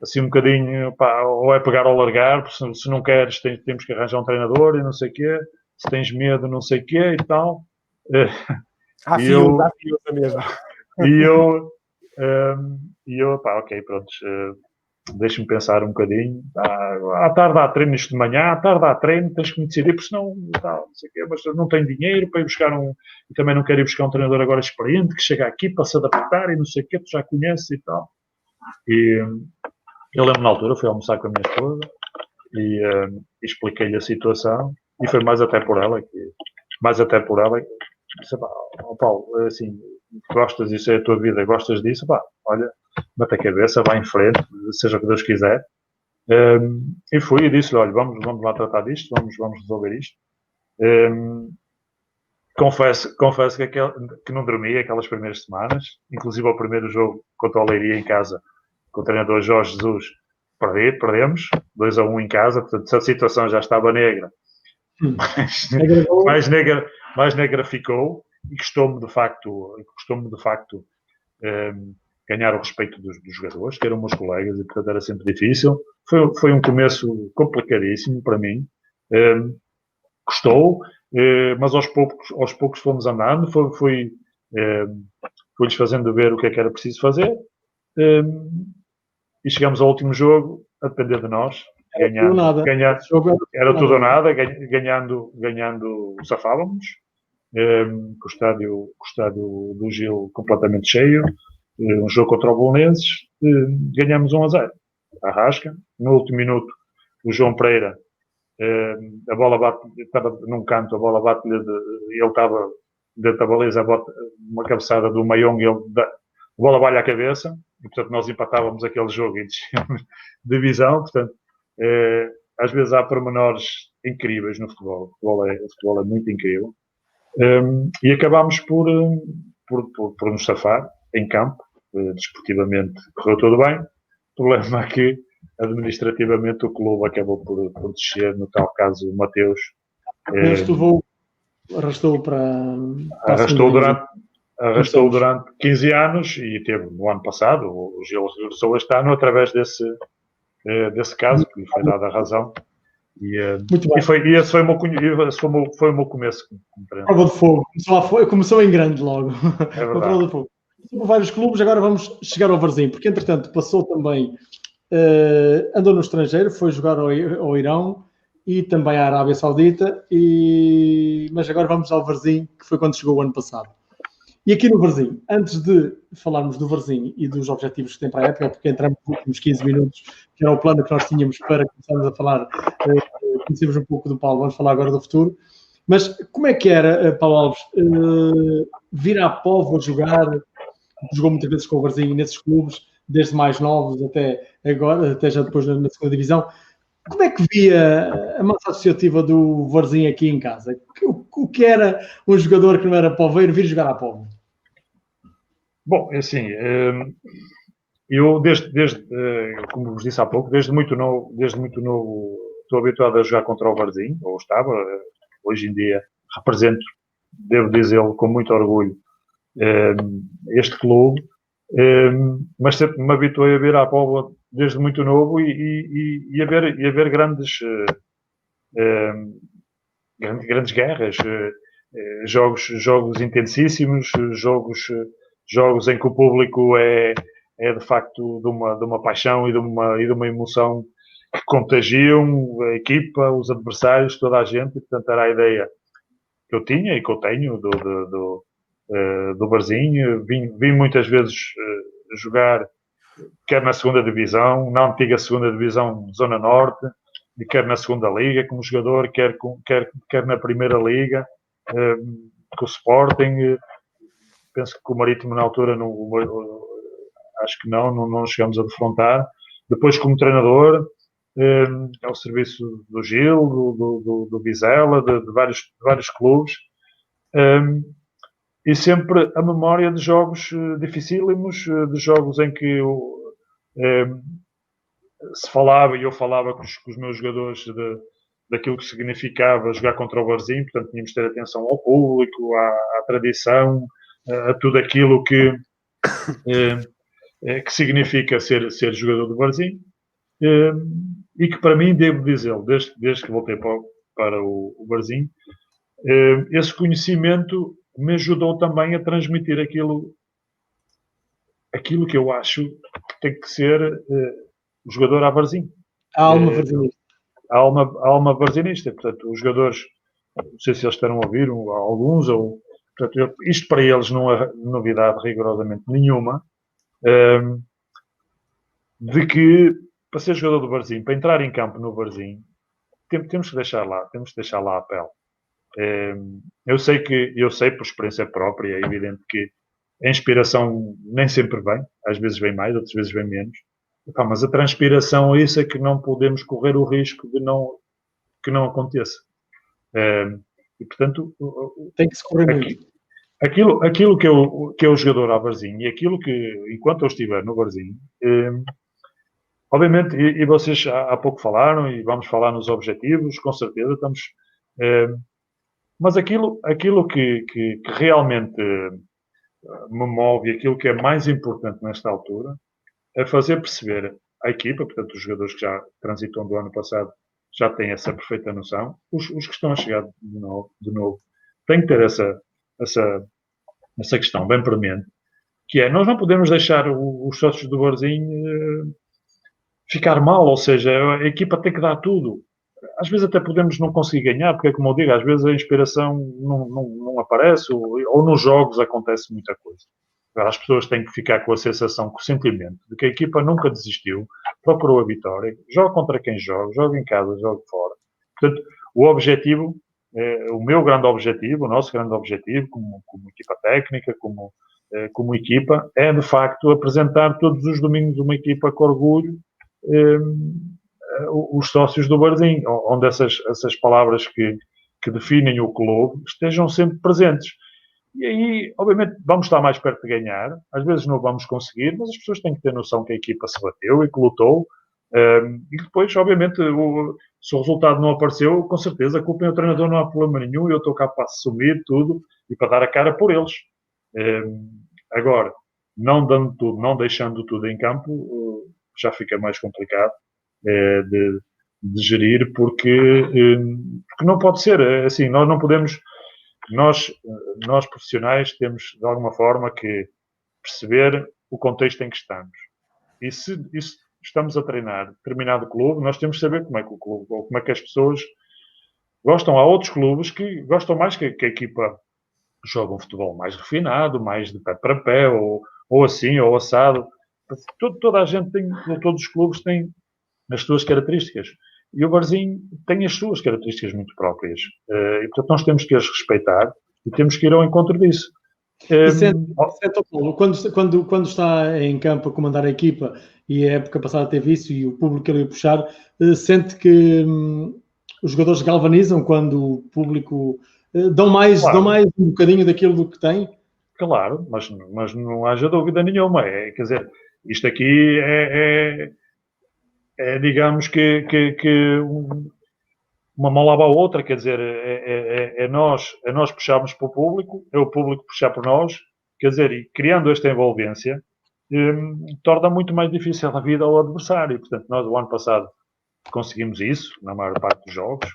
assim um bocadinho, ou é pegar ou largar, se não queres temos que arranjar um treinador e não sei o quê, se tens medo não sei o quê e tal. Há fios mesmo. E eu, ok, pronto, deixa-me pensar um bocadinho. À tarde há treinos de manhã, à tarde há treino, tens que me decidir, porque senão, não sei o quê, mas não tenho dinheiro para ir buscar e também não quero ir buscar um treinador agora experiente, que chega aqui para se adaptar e não sei o quê, tu já conheces e tal. E eu lembro na altura, fui almoçar com a minha esposa e expliquei-lhe a situação, e foi mais até por ela disse, pá, Paulo, assim, gostas, isso é a tua vida, gostas disso, pá, olha, bate a cabeça, vai em frente, seja o que Deus quiser. E fui e disse-lhe, olha, vamos lá tratar disto, vamos resolver isto. Confesso que não dormi aquelas primeiras semanas, inclusive ao primeiro jogo contra o Leiria em casa, com o treinador Jorge Jesus, perdemos, 2-1 em casa, portanto, se a situação já estava negra, mais negra ficou, e custou-me de facto ganhar o respeito dos jogadores, que eram meus colegas, e portanto era sempre difícil. Foi um começo complicadíssimo para mim. Custou, mas aos poucos fomos andando, fui-lhes fazendo ver o que é que era preciso fazer, e chegamos ao último jogo a depender de nós. Era tudo ou nada, ganhando safávamos, com o estádio do Gil completamente cheio, um jogo contra o Bolonenses, ganhamos 1-0. Arrasca, no último minuto, o João Pereira, a bola estava num canto, a bola bate-lhe, ele estava dentro da baliza, uma cabeçada do Mayong, a bola vai-lhe à cabeça, e portanto nós empatávamos aquele jogo e descíamos de divisão. Portanto, às vezes há pormenores incríveis no futebol. O futebol é muito incrível. E acabámos por nos safar em campo. Desportivamente correu tudo bem. O problema é que administrativamente o clube acabou por descer, no tal caso o Mateus. Arrastou para Arrastou durante 15 anos e teve no ano passado, o Gil regressou este ano através desse caso, que lhe foi dada a razão. Esse foi o meu começo como treinador. Prova de fogo. Começou em grande logo. É verdade. Prova de fogo. Por vários clubes, agora vamos chegar ao Varzim, porque entretanto passou também, andou no estrangeiro, foi jogar ao Irão e também à Arábia Saudita, mas agora vamos ao Varzim, que foi quando chegou o ano passado. E aqui no Varzim, antes de falarmos do Varzim e dos objetivos que tem para a época, porque entramos nos últimos 15 minutos, que era o plano que nós tínhamos para começarmos a falar, conhecemos um pouco do Paulo, vamos falar agora do futuro. Mas como é que era, Paulo Alves, vir à Póvoa jogar? Jogou muitas vezes com o Varzim nesses clubes, desde mais novos até agora, até já depois na segunda divisão. Como é que via a massa associativa do Varzim aqui em casa? O que era um jogador que não era poveiro vir jogar à Póvoa? Bom, assim, eu como vos disse há pouco, desde muito novo estou habituado a jogar contra o Varzim, ou estava, hoje em dia represento, devo dizê-lo com muito orgulho, este clube, mas sempre me habituei a ver à Póvoa desde muito novo e a ver grandes guerras, jogos intensíssimos, jogos em que o público é de facto de uma paixão e de uma emoção que contagiam a equipa, os adversários, toda a gente, e portanto era a ideia que eu tinha e que eu tenho do Varzim. Vim muitas vezes jogar, quer na segunda divisão, na antiga segunda divisão Zona Norte, e quer na segunda liga como jogador, quer na primeira liga, com o Sporting. Penso que com o Marítimo na altura acho que não chegamos a defrontar. Depois como treinador, ao serviço do Gil, do Vizela, de vários clubes, e sempre a memória de jogos dificílimos, de jogos em que se falava, e eu falava com os meus jogadores daquilo que significava jogar contra o Varzim. Portanto tínhamos de ter atenção ao público, à tradição, a tudo aquilo que significa ser jogador do Varzim. E que para mim, devo dizê-lo, desde que voltei para o Varzim, esse conhecimento me ajudou também a transmitir aquilo que eu acho que tem que ser o jogador à Varzim. A alma varzinista. A alma varzinista. Portanto, os jogadores, não sei se eles estarão a ouvir, alguns, portanto, isto para eles não é novidade rigorosamente nenhuma, de que para ser jogador do Varzim, para entrar em campo no Varzim, temos que deixar lá a pele. Eu sei por experiência própria, é evidente que a inspiração nem sempre vem, às vezes vem mais, outras vezes vem menos. Mas a transpiração, isso é que não podemos correr o risco de que não aconteça. E, portanto, Tem que se correr muito. Aquilo que é o jogador ao Varzim e aquilo que, enquanto eu estiver no Varzim, obviamente, e vocês há pouco falaram, e vamos falar nos objetivos, com certeza, estamos... mas aquilo que realmente me move e aquilo que é mais importante nesta altura é fazer perceber à equipa, portanto, os jogadores que já transitam do ano passado já têm essa perfeita noção, os que estão a chegar de novo têm que ter essa questão bem premente, que é, nós não podemos deixar os sócios do Varzim ficar mal, ou seja, a equipa tem que dar tudo. Às vezes até podemos não conseguir ganhar, porque é como eu digo, às vezes a inspiração não aparece, ou nos jogos acontece muita coisa. Agora, as pessoas têm que ficar com a sensação, com o sentimento de que a equipa nunca desistiu, procurou a vitória, joga contra quem joga em casa, joga fora. Portanto, o objetivo, o meu grande objetivo, o nosso grande objetivo, como equipa técnica, como equipa, é de facto apresentar todos os domingos uma equipa com orgulho, os sócios do Varzim, onde essas palavras que definem o clube estejam sempre presentes. E aí, obviamente, vamos estar mais perto de ganhar. Às vezes não vamos conseguir, mas as pessoas têm que ter noção que a equipa se bateu e que lutou. E depois, obviamente, se o resultado não apareceu, com certeza, culpem o treinador, não há problema nenhum. Eu estou cá para assumir tudo e para dar a cara por eles. Agora, não dando tudo, não deixando tudo em campo, já fica mais complicado de gerir, porque não pode ser assim. Nós não podemos... Nós profissionais temos, de alguma forma, que perceber o contexto em que estamos. E se estamos a treinar determinado clube, nós temos que saber como é que o clube, ou como é que as pessoas gostam. Há outros clubes que gostam mais que a equipa joga um futebol mais refinado, mais de pé para pé, ou assim, ou assado. Toda a gente tem, todos os clubes têm as suas características. E o Varzim tem as suas características muito próprias. E, portanto, nós temos que as respeitar e temos que ir ao encontro disso. Paulo, quando está em campo a comandar a equipa, e a época passada teve isso, e o público ele ia puxar, sente que os jogadores galvanizam quando o público dão mais um bocadinho daquilo do que tem? Claro, mas não haja dúvida nenhuma. Quer dizer, isto aqui digamos que uma mão lava a outra, quer dizer, nós puxarmos para o público, é o público puxar por nós, quer dizer, e criando esta envolvência, torna muito mais difícil a vida ao adversário. Portanto, nós, o ano passado, conseguimos isso, na maior parte dos jogos.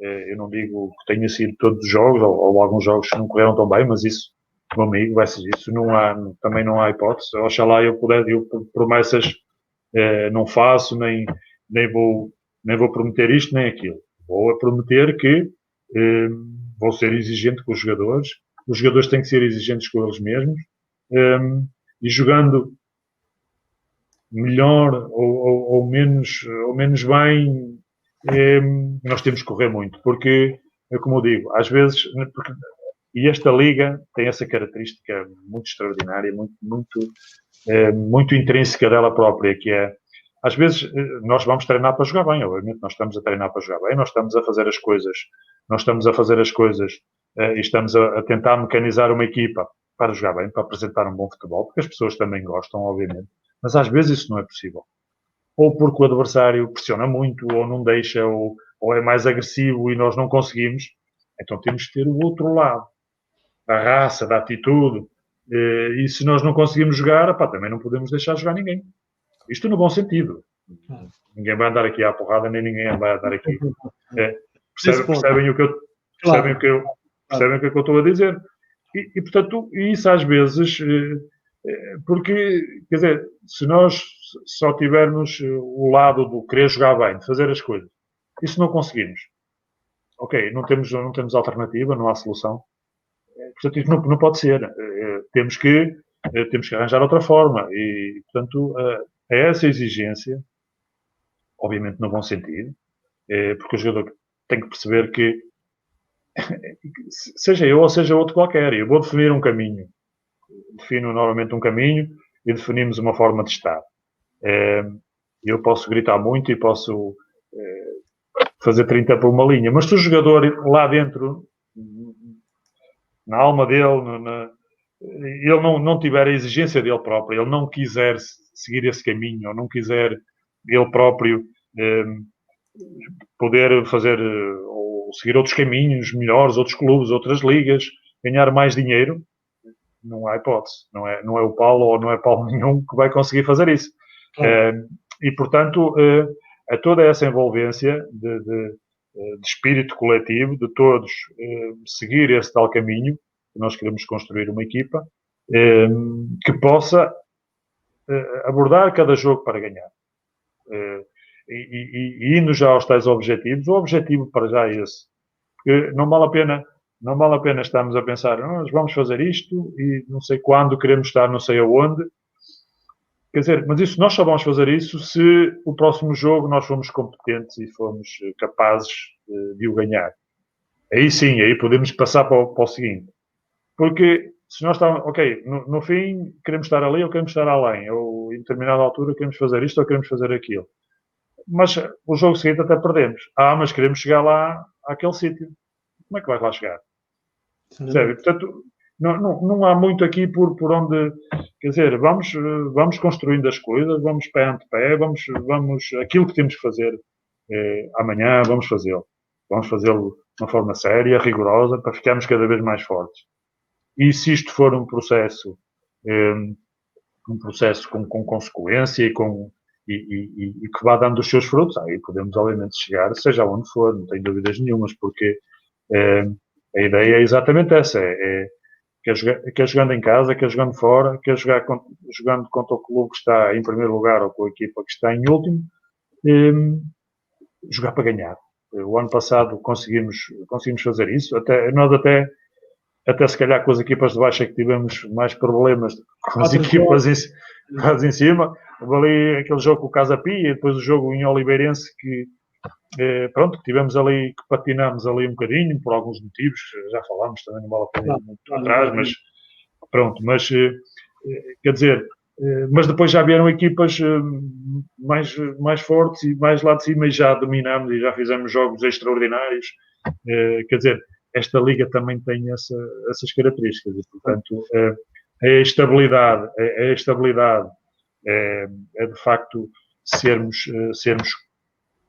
Eu não digo que tenha sido todos os jogos, ou alguns jogos que não correram tão bem, mas isso, meu amigo, vai ser isso. Também não há hipótese. Oxalá eu promessas não faço, nem vou prometer isto, nem aquilo. Vou prometer que vou ser exigente com os jogadores têm que ser exigentes com eles mesmos, e jogando melhor ou menos bem, nós temos que correr muito, porque, como eu digo, às vezes, e esta liga tem essa característica muito extraordinária, muito intrínseca dela própria, que é, às vezes, nós vamos treinar para jogar bem, obviamente, nós estamos a treinar para jogar bem, nós estamos a fazer as coisas e estamos a tentar mecanizar uma equipa para jogar bem, para apresentar um bom futebol, porque as pessoas também gostam, obviamente, mas às vezes isso não é possível. Ou porque o adversário pressiona muito, ou não deixa, ou é mais agressivo e nós não conseguimos. Então temos que ter o outro lado, da raça, da atitude. E se nós não conseguimos jogar, também não podemos deixar jogar ninguém. Isto no bom sentido. Ninguém vai andar aqui à porrada, nem ninguém vai andar aqui. Percebem o que eu estou a dizer? E portanto, isso às vezes, porque, quer dizer, se nós só tivermos o lado do querer jogar bem, de fazer as coisas, e se não conseguirmos, ok, não temos alternativa, não há solução. Portanto, isso não pode ser. Temos que arranjar outra forma. E, portanto, essa exigência, obviamente no bom sentido, porque o jogador tem que perceber que seja eu ou seja outro qualquer, eu vou definir um caminho. Defino normalmente um caminho e definimos uma forma de estar. Eu posso gritar muito e posso fazer 30 por uma linha, mas se o jogador lá dentro, na alma dele, ele não tiver a exigência dele próprio, ele não quiser seguir esse caminho, ou não quiser ele próprio poder fazer ou seguir outros caminhos melhores, outros clubes, outras ligas, ganhar mais dinheiro, não há hipótese. Não é o Paulo ou não é Paulo nenhum que vai conseguir fazer isso. Claro. E, portanto, a toda essa envolvência de espírito coletivo, de todos seguir esse tal caminho, que nós queremos construir uma equipa, que possa abordar cada jogo para ganhar. E indo já aos tais objetivos, o objetivo para já é esse. Porque não vale a pena estarmos a pensar, nós vamos fazer isto e não sei quando queremos estar, não sei aonde. Quer dizer, mas isso, nós só vamos fazer isso se o próximo jogo nós formos competentes e formos capazes de o ganhar. Aí sim, aí podemos passar para o seguinte. Porque se nós estamos, ok, no fim queremos estar ali ou queremos estar além, ou em determinada altura queremos fazer isto ou queremos fazer aquilo. Mas o jogo seguinte até perdemos. Mas queremos chegar lá àquele sítio. Como é que vais lá chegar? Portanto, não há muito aqui por onde... Quer dizer, vamos construindo as coisas, vamos pé ante pé, vamos aquilo que temos que fazer amanhã, vamos fazê-lo. Vamos fazê-lo de uma forma séria, rigorosa, para ficarmos cada vez mais fortes. E se isto for um processo com consequência e que vá dando os seus frutos, aí podemos obviamente chegar, seja onde for, não tenho dúvidas nenhumas, porque a ideia é exatamente essa, quer jogando em casa, quer jogando fora, quer jogando contra o clube que está em primeiro lugar ou com a equipa que está em último, jogar para ganhar. O ano passado conseguimos fazer isso, nós até se calhar com as equipas de baixo é que tivemos mais problemas com as equipas em cima. Houve ali aquele jogo com o Casa Pia e depois o jogo em Oliveirense que tivemos ali, que patinamos ali um bocadinho por alguns motivos, já falámos também, não vale a pena ir muito atrás, mas pronto, mas quer dizer, mas depois já vieram equipas mais fortes e mais lá de cima e já dominámos e já fizemos jogos extraordinários, quer dizer, esta liga também tem essas características e, portanto, a estabilidade é de facto sermos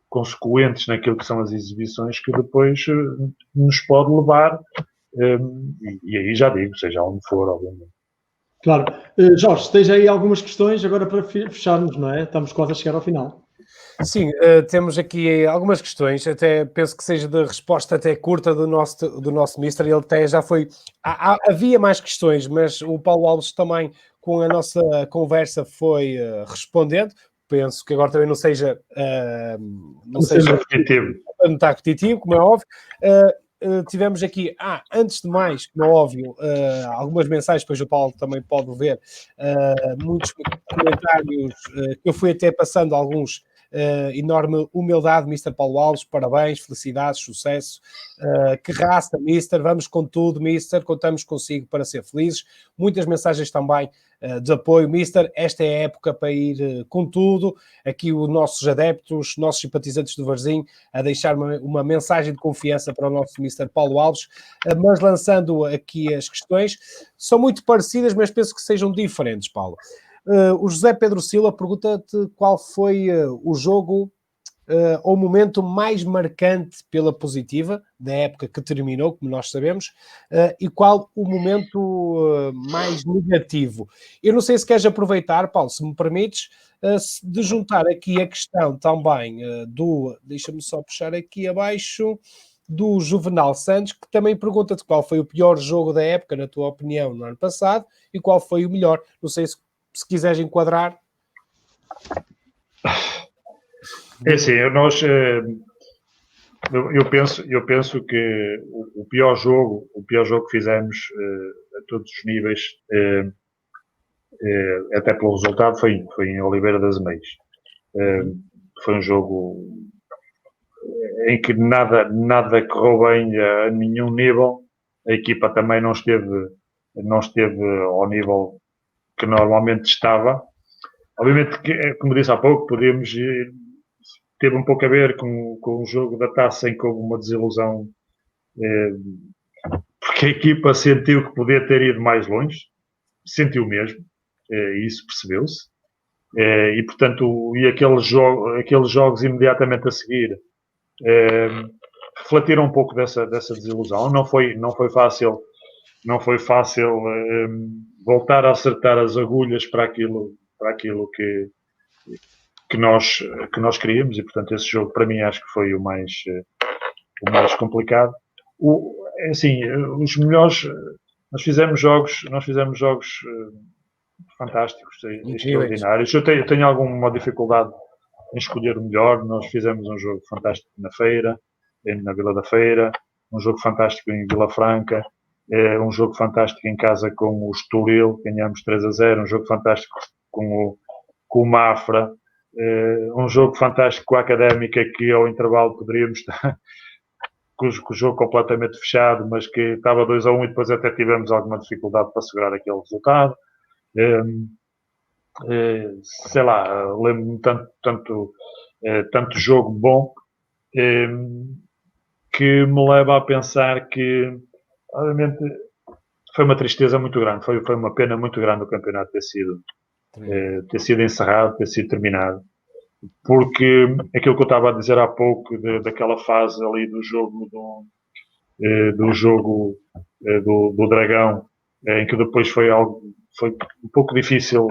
consequentes naquilo que são as exibições que depois nos pode levar, e aí já digo, seja onde for, obviamente. Claro. Jorge, tens aí algumas questões agora para fecharmos, não é? Estamos quase a chegar ao final. Sim, temos aqui algumas questões, até penso que seja de resposta até curta do nosso Mister, ele até já foi... Havia mais questões, mas o Paulo Alves também, com a nossa conversa, foi respondendo. Penso que agora também não seja repetitivo. Não está repetitivo, como é óbvio. Tivemos aqui, antes de mais, como é óbvio, algumas mensagens, depois o Paulo também pode ver, muitos comentários que eu fui até passando alguns. Enorme humildade, Mr. Paulo Alves, parabéns, felicidades, sucesso, que raça, Mr. Vamos com tudo, Mr. Contamos consigo para ser felizes. Muitas mensagens também de apoio, Mr. Esta é a época para ir com tudo. Aqui os nossos adeptos, nossos simpatizantes do Varzim, a deixar uma mensagem de confiança para o nosso Mr. Paulo Alves, mas lançando aqui as questões, são muito parecidas, mas penso que sejam diferentes, Paulo. O José Pedro Silva pergunta-te qual foi o jogo ou o momento mais marcante pela positiva da época que terminou, como nós sabemos, e qual o momento mais negativo. Eu não sei se queres aproveitar, Paulo, se me permites, de juntar aqui a questão também deixa-me só puxar aqui abaixo, do Juvenal Santos, que também pergunta-te qual foi o pior jogo da época, na tua opinião, no ano passado, e qual foi o melhor. Não sei se quiseres enquadrar. É assim, eu penso que o pior jogo que fizemos a todos os níveis, até pelo resultado, foi em Oliveira das Meias. Foi um jogo em que nada correu bem a nenhum nível. A equipa também não esteve ao nível que normalmente estava. Obviamente, como disse há pouco, teve um pouco a ver com o jogo da Taça, em que houve uma desilusão, porque a equipa sentiu que podia ter ido mais longe, sentiu mesmo, e isso percebeu-se. E, portanto, aqueles jogos imediatamente a seguir refletiram um pouco dessa desilusão. Não foi fácil voltar a acertar as agulhas para aquilo que nós queríamos, e, portanto, esse jogo para mim acho que foi o mais complicado. Assim, os melhores, nós fizemos jogos fantásticos, extraordinários. Eu tenho alguma dificuldade em escolher o melhor. Nós fizemos um jogo fantástico na Feira, na Vila da Feira, um jogo fantástico em Vila Franca, um jogo fantástico em casa com o Estoril, ganhamos 3-0, um jogo fantástico com o Mafra, um jogo fantástico com a Académica, que ao intervalo poderíamos estar com o jogo completamente fechado, mas que estava 2-1 e depois até tivemos alguma dificuldade para segurar aquele resultado. Sei lá, lembro-me tanto jogo bom, que me leva a pensar que, obviamente, foi uma tristeza muito grande, foi uma pena muito grande o campeonato ter sido encerrado, ter sido terminado, porque aquilo que eu estava a dizer há pouco, daquela fase ali do jogo do Dragão, em que depois foi um pouco difícil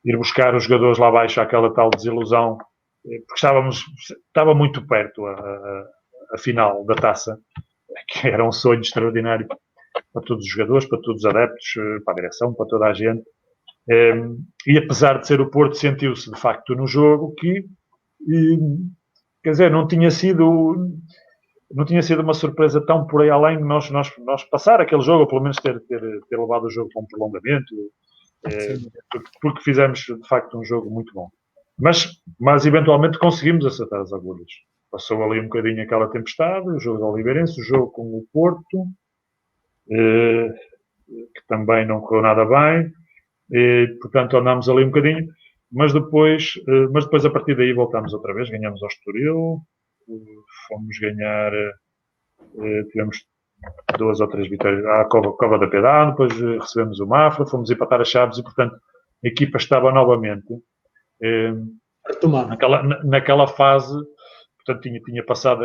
ir buscar os jogadores lá abaixo, àquela tal desilusão, porque estava muito perto a final da Taça, que era um sonho extraordinário para todos os jogadores, para todos os adeptos, para a direção, para toda a gente. E apesar de ser o Porto, sentiu-se de facto no jogo que, quer dizer, não tinha sido uma surpresa tão por aí além de nós passar aquele jogo, ou pelo menos ter levado o jogo para um prolongamento, porque fizemos de facto um jogo muito bom. Mas eventualmente conseguimos acertar as agulhas. Passou ali um bocadinho aquela tempestade, o jogo do Oliveirense, o jogo com o Porto, que também não correu nada bem, portanto andámos ali um bocadinho, mas depois a partir daí voltámos outra vez, ganhamos ao Estoril, fomos ganhar, tivemos 2 ou 3 vitórias à Cova da Piedade, depois recebemos o Mafra, fomos empatar as Chaves e, portanto, a equipa estava novamente naquela fase, portanto, tinha passado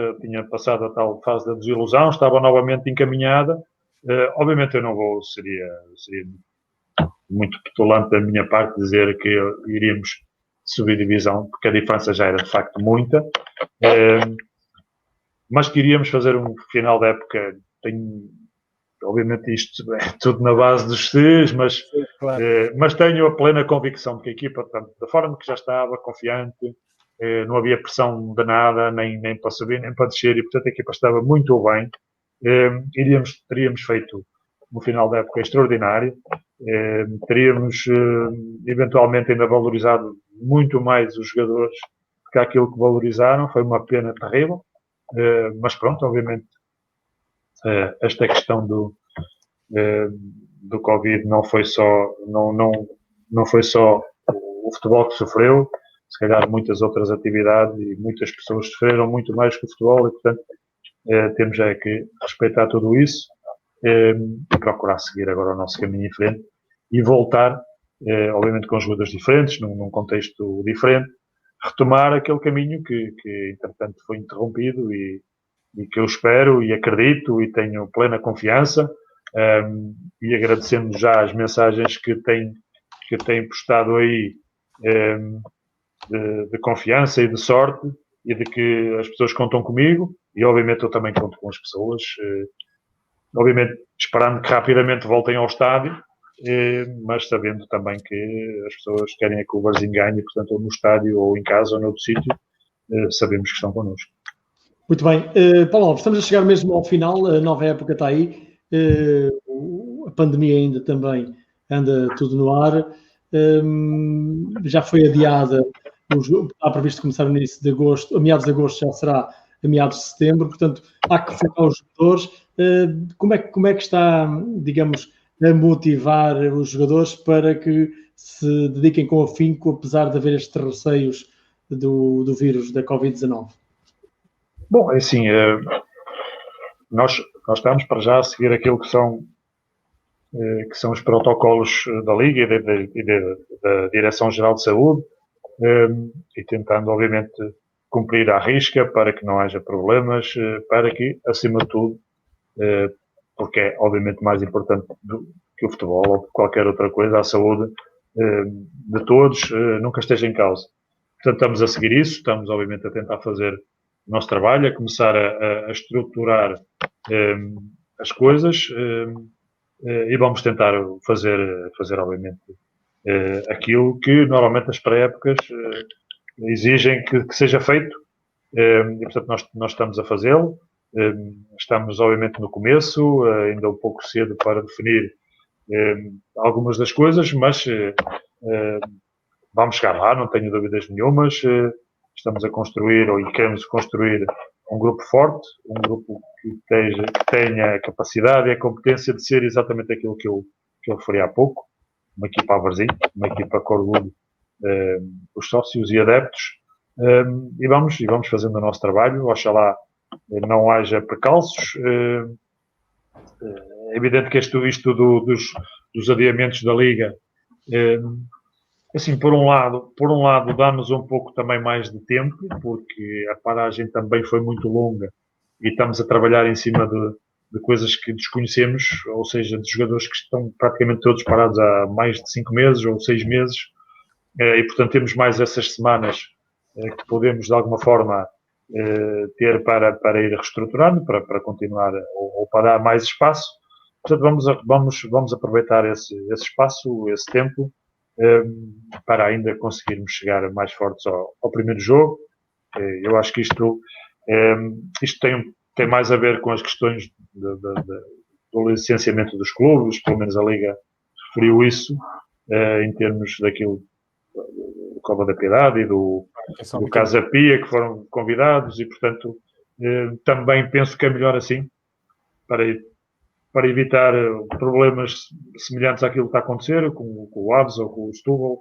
a tal fase da desilusão, estava novamente encaminhada. Obviamente eu não seria muito petulante da minha parte dizer que iríamos subir divisão, porque a diferença já era de facto muita, mas queríamos fazer um final da época. Obviamente isto é tudo na base dos Cs, mas tenho a plena convicção de que a equipa, portanto, da forma que já estava, confiante, não havia pressão de nada, nem para subir, nem para descer, e portanto a equipa estava muito bem. Teríamos feito no final da época extraordinário, teríamos eventualmente ainda valorizado muito mais os jogadores do que aquilo que valorizaram. Foi uma pena terrível, mas pronto, obviamente esta questão do Covid não foi só o futebol que sofreu, se calhar muitas outras atividades e muitas pessoas sofreram muito mais que o futebol, e portanto temos que respeitar tudo isso e procurar seguir agora o nosso caminho em frente e voltar, obviamente com jogadores diferentes, num contexto diferente, retomar aquele caminho que entretanto foi interrompido e que eu espero e acredito e tenho plena confiança, e agradecendo já as mensagens que têm postado aí de confiança e de sorte, e de que as pessoas contam comigo, e obviamente eu também conto com as pessoas, obviamente esperando que rapidamente voltem ao estádio, mas sabendo também que as pessoas querem que o Varzim ganhe, portanto ou no estádio ou em casa ou noutro sítio, sabemos que estão connosco. Muito bem. Paulo, estamos a chegar mesmo ao final, a nova época está aí, a pandemia ainda também anda tudo no ar, já foi adiada, está previsto começar no início de agosto, a meados de agosto já será a meados de setembro, portanto, há que focar os jogadores. Como é que está, digamos, a motivar os jogadores para que se dediquem com afinco, apesar de haver estes receios do vírus da Covid-19? Bom, é assim, nós estamos para já a seguir aquilo que são os protocolos da Liga e da Direção-Geral de Saúde, e tentando, obviamente, cumprir à risca para que não haja problemas, para que, acima de tudo, porque é, obviamente, mais importante que o futebol ou qualquer outra coisa, a saúde de todos nunca esteja em causa. Portanto, estamos a seguir isso, estamos, obviamente, a tentar fazer o nosso trabalho, a começar a estruturar as coisas, e vamos tentar fazer obviamente, aquilo que normalmente as pré-épocas exigem que seja feito, e portanto nós estamos a fazê-lo. Estamos obviamente no começo, ainda um pouco cedo para definir algumas das coisas, mas vamos chegar lá, não tenho dúvidas nenhumas. Estamos a construir, ou queremos construir, um grupo forte, um grupo que tenha a capacidade e a competência de ser exatamente aquilo que eu referi há pouco, uma equipa a Varzim, uma equipa que orgulhe os sócios e adeptos, e vamos fazendo o nosso trabalho. Oxalá não haja precalços. É evidente que isto dos adiamentos da Liga, assim, por um lado dá-nos um pouco também mais de tempo, porque a paragem também foi muito longa e estamos a trabalhar em cima de coisas que desconhecemos, ou seja, de jogadores que estão praticamente todos parados há mais de 5 meses ou 6 meses, e portanto temos mais essas semanas que podemos de alguma forma ter para ir reestruturando, para continuar, ou para dar mais espaço. Portanto, vamos aproveitar esse espaço, esse tempo, para ainda conseguirmos chegar mais fortes ao primeiro jogo. Eu acho que isto tem mais a ver com as questões do licenciamento dos clubes, pelo menos a Liga referiu isso, em termos daquilo do Cova da Piedade e do Casa Pia, que foram convidados, e portanto também penso que é melhor assim, para evitar problemas semelhantes àquilo que está a acontecer com o Aves ou com o Setúbal.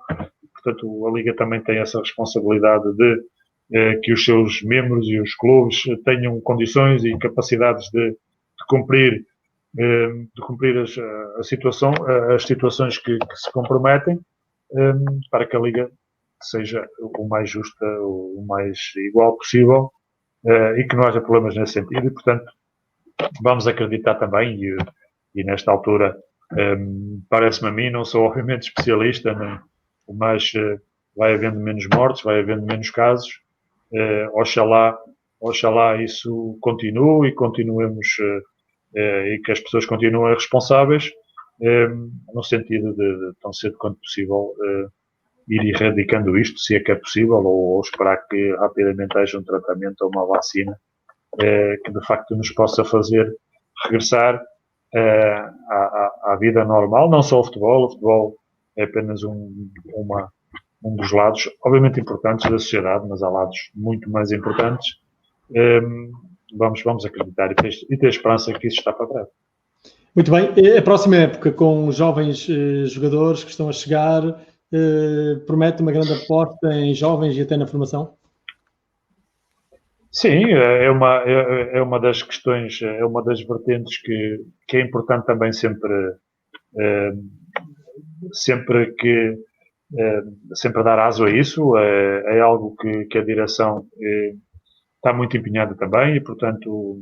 Portanto, a Liga também tem essa responsabilidade de que os seus membros e os clubes tenham condições e capacidades de cumprir as situações que se comprometem, para que a Liga seja o mais justa, o mais igual possível, e que não haja problemas nesse sentido. E, portanto, vamos acreditar também, e nesta altura parece-me a mim, não sou obviamente especialista, mas vai havendo menos mortes, vai havendo menos casos. Oxalá isso continue e continuemos, e que as pessoas continuem responsáveis, no sentido de tão cedo quanto possível ir erradicando isto, se é que é possível, ou esperar que rapidamente haja um tratamento ou uma vacina que de facto nos possa fazer regressar à vida normal. Não só o futebol é apenas um dos lados, obviamente importantes da sociedade, mas há lados muito mais importantes. Vamos acreditar e ter esperança que isso está para breve. Muito bem. A próxima época, com jovens jogadores que estão a chegar, promete uma grande aposta em jovens e até na formação? Sim, é uma das questões, é uma das vertentes que é importante também sempre dar aso a isso. É algo que a direção está muito empenhada também, e portanto,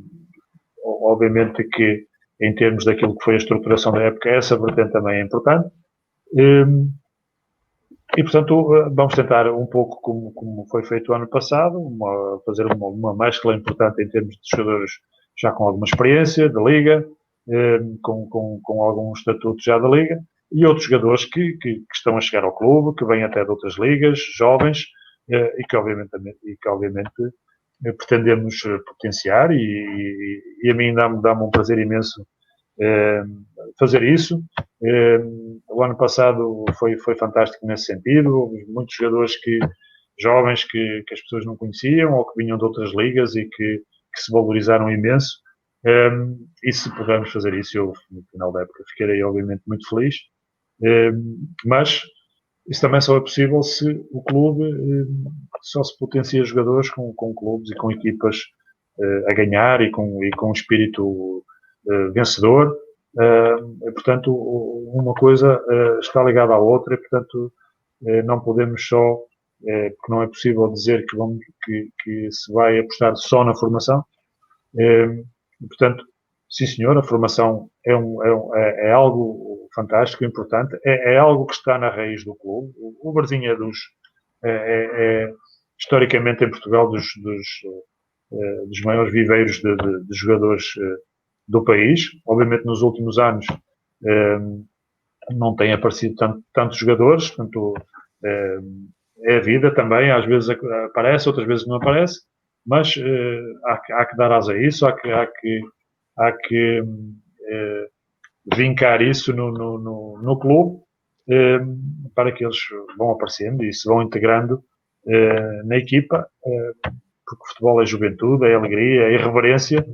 obviamente que em termos daquilo que foi a estruturação da época, essa vertente também é importante. E, portanto, vamos tentar um pouco como foi feito o ano passado, fazer uma mescla importante em termos de jogadores já com alguma experiência da Liga, com algum estatuto já da Liga, e outros jogadores que estão a chegar ao clube, que vêm até de outras ligas, jovens, e que obviamente pretendemos potenciar, e a mim dá-me um prazer imenso fazer isso. O ano passado foi fantástico nesse sentido. Houve muitos jogadores que jovens que as pessoas não conheciam ou que vinham de outras ligas e que se valorizaram imenso. E se pudermos fazer isso, eu no final da época ficarei obviamente muito feliz. Mas isso também só é possível se o clube só se potencia jogadores com clubes e com equipas a ganhar e com espírito vencedor. Portanto, uma coisa está ligada à outra e, portanto, não podemos só, porque não é possível dizer que se vai apostar só na formação. Portanto, sim senhor, a formação é algo fantástico, importante, é algo que está na raiz do clube. O Varzim é historicamente em Portugal dos maiores viveiros de jogadores do país. Obviamente nos últimos anos não têm aparecido tantos jogadores, portanto é a vida também, às vezes aparece, outras vezes não aparece, mas há que dar asa a isso, há que vincar isso no clube para que eles vão aparecendo e se vão integrando na equipa, porque o futebol é juventude, é alegria, é irreverência,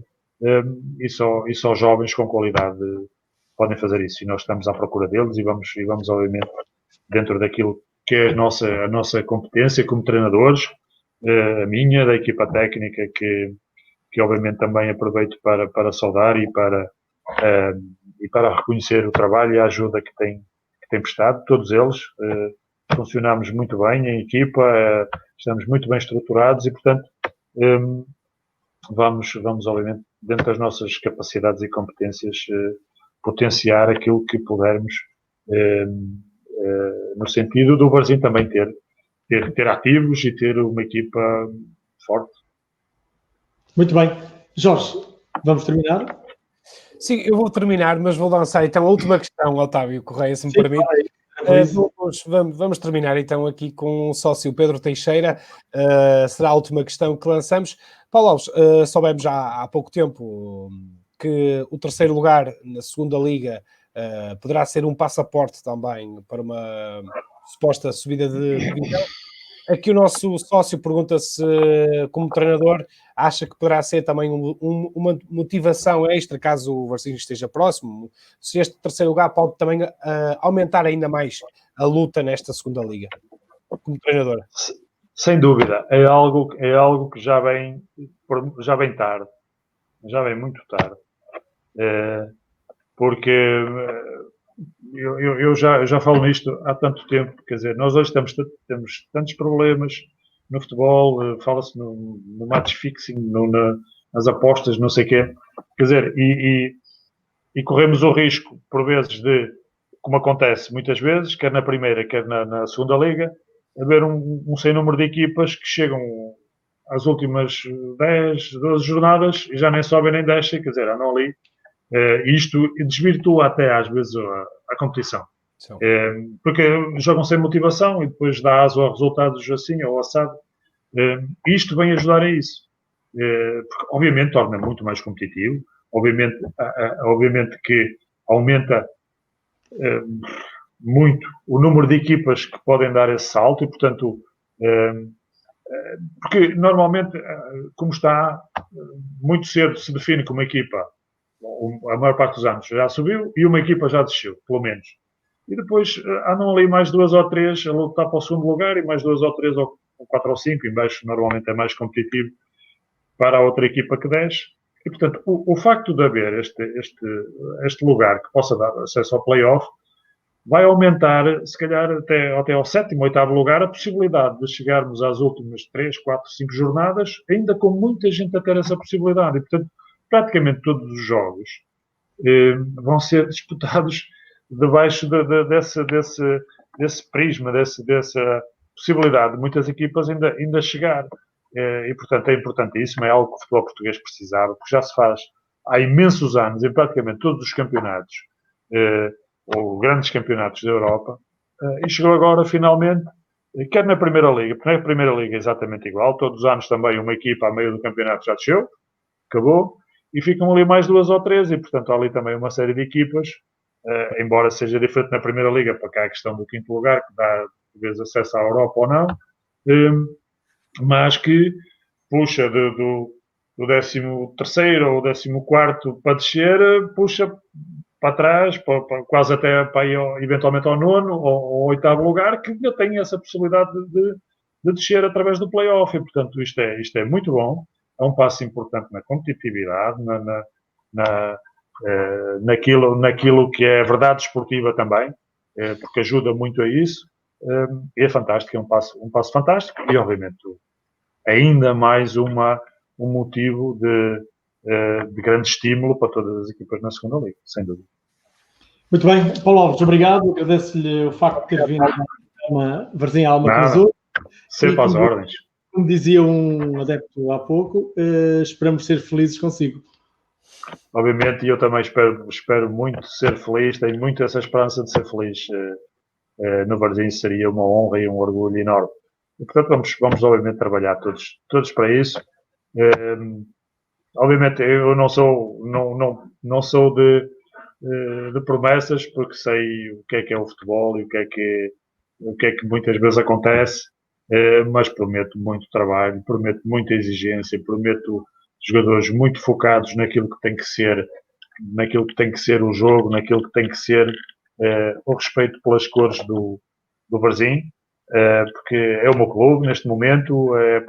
e só jovens com qualidade podem fazer isso. E nós estamos à procura deles e vamos obviamente, dentro daquilo que é a nossa competência como treinadores, a minha, da equipa técnica, que obviamente também aproveito para saudar e para reconhecer o trabalho e a ajuda que tem prestado, todos eles. Funcionamos muito bem em equipa, estamos muito bem estruturados e, portanto, vamos obviamente, dentro das nossas capacidades e competências, potenciar aquilo que pudermos, no sentido do Varzim também ter ativos e ter uma equipa forte. Muito bem. Jorge, vamos terminar? Sim, eu vou terminar, mas vou lançar então a última questão, Otávio Correia, se me permite. Vamos terminar então aqui com o sócio Pedro Teixeira. Será a última questão que lançamos. Paulo Alves, soubemos já há pouco tempo que o terceiro lugar na segunda liga poderá ser um passaporte também para uma suposta subida de divisão. Aqui o nosso sócio pergunta se, como treinador, acha que poderá ser também uma motivação extra, caso o Varzim esteja próximo, se este terceiro lugar pode também aumentar ainda mais a luta nesta segunda liga, como treinador. Sem dúvida, é algo que já vem tarde, já vem muito tarde, porque eu já falo nisto há tanto tempo, quer dizer, nós hoje temos tantos problemas no futebol, fala-se no match fixing, nas apostas, não sei o quê, quer dizer, e corremos o risco, por vezes, de, como acontece muitas vezes, quer na primeira, quer na segunda liga, haver um sem número de equipas que chegam às últimas 10, 12 jornadas e já nem sobem nem descem, quer dizer, andam ali. Isto desvirtua até às vezes a competição. Porque jogam sem motivação e depois dá aso a resultados assim ou assado. Isto vem ajudar a isso. Porque obviamente torna muito mais competitivo, obviamente que aumenta muito o número de equipas que podem dar esse salto e, portanto, porque normalmente, como está, muito cedo se define que uma equipa, a maior parte dos anos, já subiu e uma equipa já desceu, pelo menos. E depois andam ali mais 2 ou 3 a lutar para o segundo lugar e mais 2 ou 3 ou 4 ou 5, em baixo normalmente é mais competitivo para a outra equipa que desce. E, portanto, o facto de haver este lugar que possa dar acesso ao play-off vai aumentar, se calhar, até ao 7º, 8º lugar, a possibilidade de chegarmos às últimas 3, 4, 5 jornadas, ainda com muita gente a ter essa possibilidade. E, portanto, praticamente todos os jogos vão ser disputados debaixo desse prisma, dessa possibilidade de muitas equipas ainda chegar. E, portanto, é importantíssimo, é algo que o futebol português precisava, porque já se faz há imensos anos, em praticamente todos os campeonatos, ou grandes campeonatos da Europa, e chegou agora, finalmente, quer na Primeira Liga, porque na Primeira Liga é exatamente igual, todos os anos também uma equipa a meio do campeonato já desceu, acabou, e ficam ali mais 2 ou 3, e portanto há ali também uma série de equipas, embora seja diferente na Primeira Liga, para cá a questão do 5º lugar, que dá, às vezes, acesso à Europa ou não, mas que puxa do 13º ou 14º para descer, puxa para trás, quase até para ir, eventualmente ao 9º ou 8º lugar, que ainda tem essa possibilidade de descer através do play-off. E, portanto, isto é muito bom. É um passo importante na competitividade, naquilo que é verdade esportiva também, porque ajuda muito a isso. É fantástico, é um passo fantástico e, obviamente, ainda mais um motivo de grande estímulo para todas as equipas na segunda liga, sem dúvida. Muito bem, Paulo Alves, obrigado. Agradeço-lhe o facto de ter vindo a Varzim Alma Cruzul. Sempre às ordens. Como dizia um adepto há pouco, esperamos ser felizes consigo. Obviamente, e eu também espero muito ser feliz, tenho muito essa esperança de ser feliz no Varzim, seria uma honra e um orgulho enorme. E, portanto, vamos obviamente trabalhar todos para isso. Obviamente, eu não sou de promessas, porque sei o que é o futebol e o que é que muitas vezes acontece, mas prometo muito trabalho, prometo muita exigência, prometo jogadores muito focados naquilo que tem que ser o jogo, naquilo que tem que ser o respeito pelas cores do Varzim, porque é o meu clube neste momento, é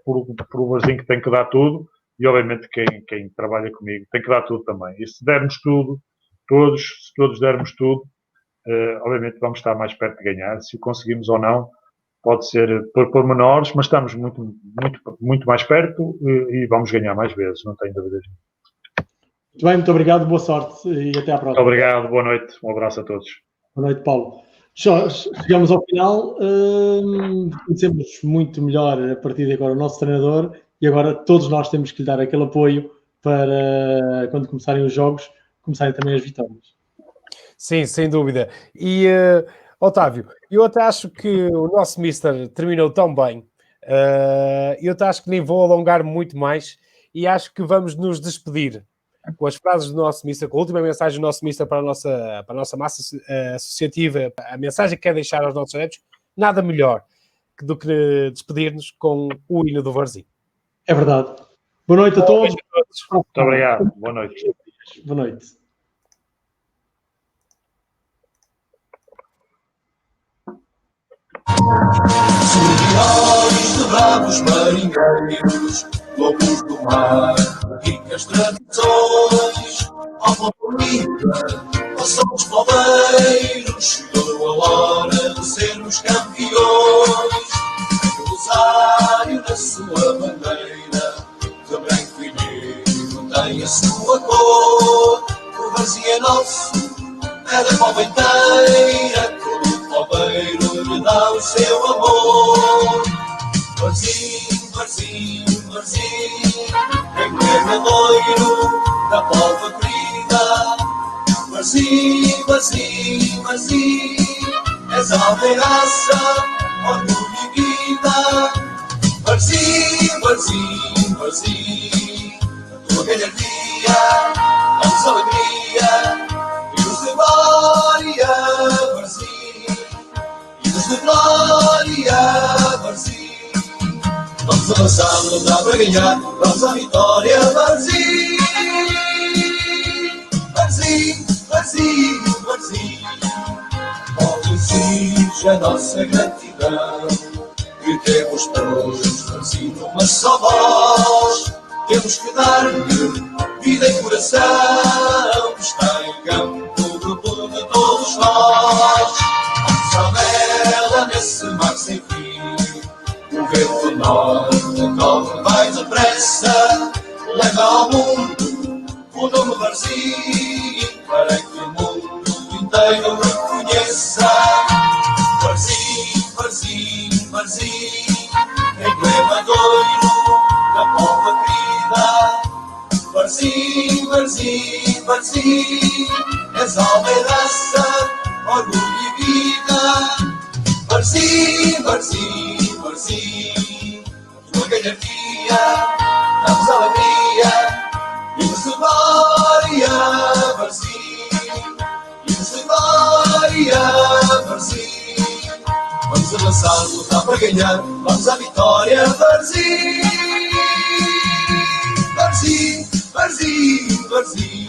por o Varzim que tem que dar tudo, e obviamente quem trabalha comigo tem que dar tudo também. E se dermos tudo, se todos dermos tudo, obviamente vamos estar mais perto de ganhar. Se o conseguimos ou não, pode ser por menores, mas estamos muito, muito, muito mais perto e vamos ganhar mais vezes, não tenho dúvidas. Muito bem, muito obrigado, boa sorte e até à próxima. Muito obrigado, boa noite, um abraço a todos. Boa noite, Paulo. Chegamos ao final, conhecemos muito melhor a partir de agora o nosso treinador e agora todos nós temos que lhe dar aquele apoio para quando começarem os jogos, começarem também as vitórias. Sim, sem dúvida. E, Otávio, eu até acho que o nosso Mister terminou tão bem, eu até acho que nem vou alongar muito mais e acho que vamos nos despedir com as frases do nosso Mister, com a última mensagem do nosso Mister para a nossa massa associativa, a mensagem que quer deixar aos nossos adeptos, nada melhor do que despedir-nos com o hino do Varzim. É verdade. Boa noite a todos. Muito obrigado. Boa noite. Boa noite. Solidários de bravos marinheiros, lobos do mar, ricas tradições, alma bonita, passamos poveiros, chegou a hora de sermos campeões. O rosário na sua bandeira, de branco e negro tem a sua cor. O Varzim é nosso, é da pova inteira, todo poveiro lhe dá o seu amor. Varzim, Varzim, Varzim, envergadoiro da pova querida. Varzim, Varzim, Varzim, és aldeiraça, orgulho e vida. Varzim, Varzim, Varzim, a tua galhardia dá-nos alegria. Hinos de glória, Varzim, hinos de glória, Varzim. Vamos avançar, não dá para ganhar, vamos à vitória, Varzim. Varzim, Varzim, Varzim, ó exige a nossa gratidão. Gritemos todos, Varzim, numa só voz. Temos que dar-lhe vida e coração. Está em campo o grupo de todos nós. Vamos à vela nesse mar sem fim. O vento norte corre, vai depressa. Leva ao mundo o nome Varzim, para que o mundo inteiro reconheça. Varzim, Varzim, Varzim, emblemador da pova querida. Varzim, Varzim, Varzim, és alma e raça, orgulho e vida. Varzim, Varzim, Varzim, tua galhardia dá-nos alegria. Hinos de glória, Varzim, hinos de glória, Varzim. Vamos avançar, lutar para ganhar. Vamos à vitória, Varzim! Varzim, Varzim, Varzim.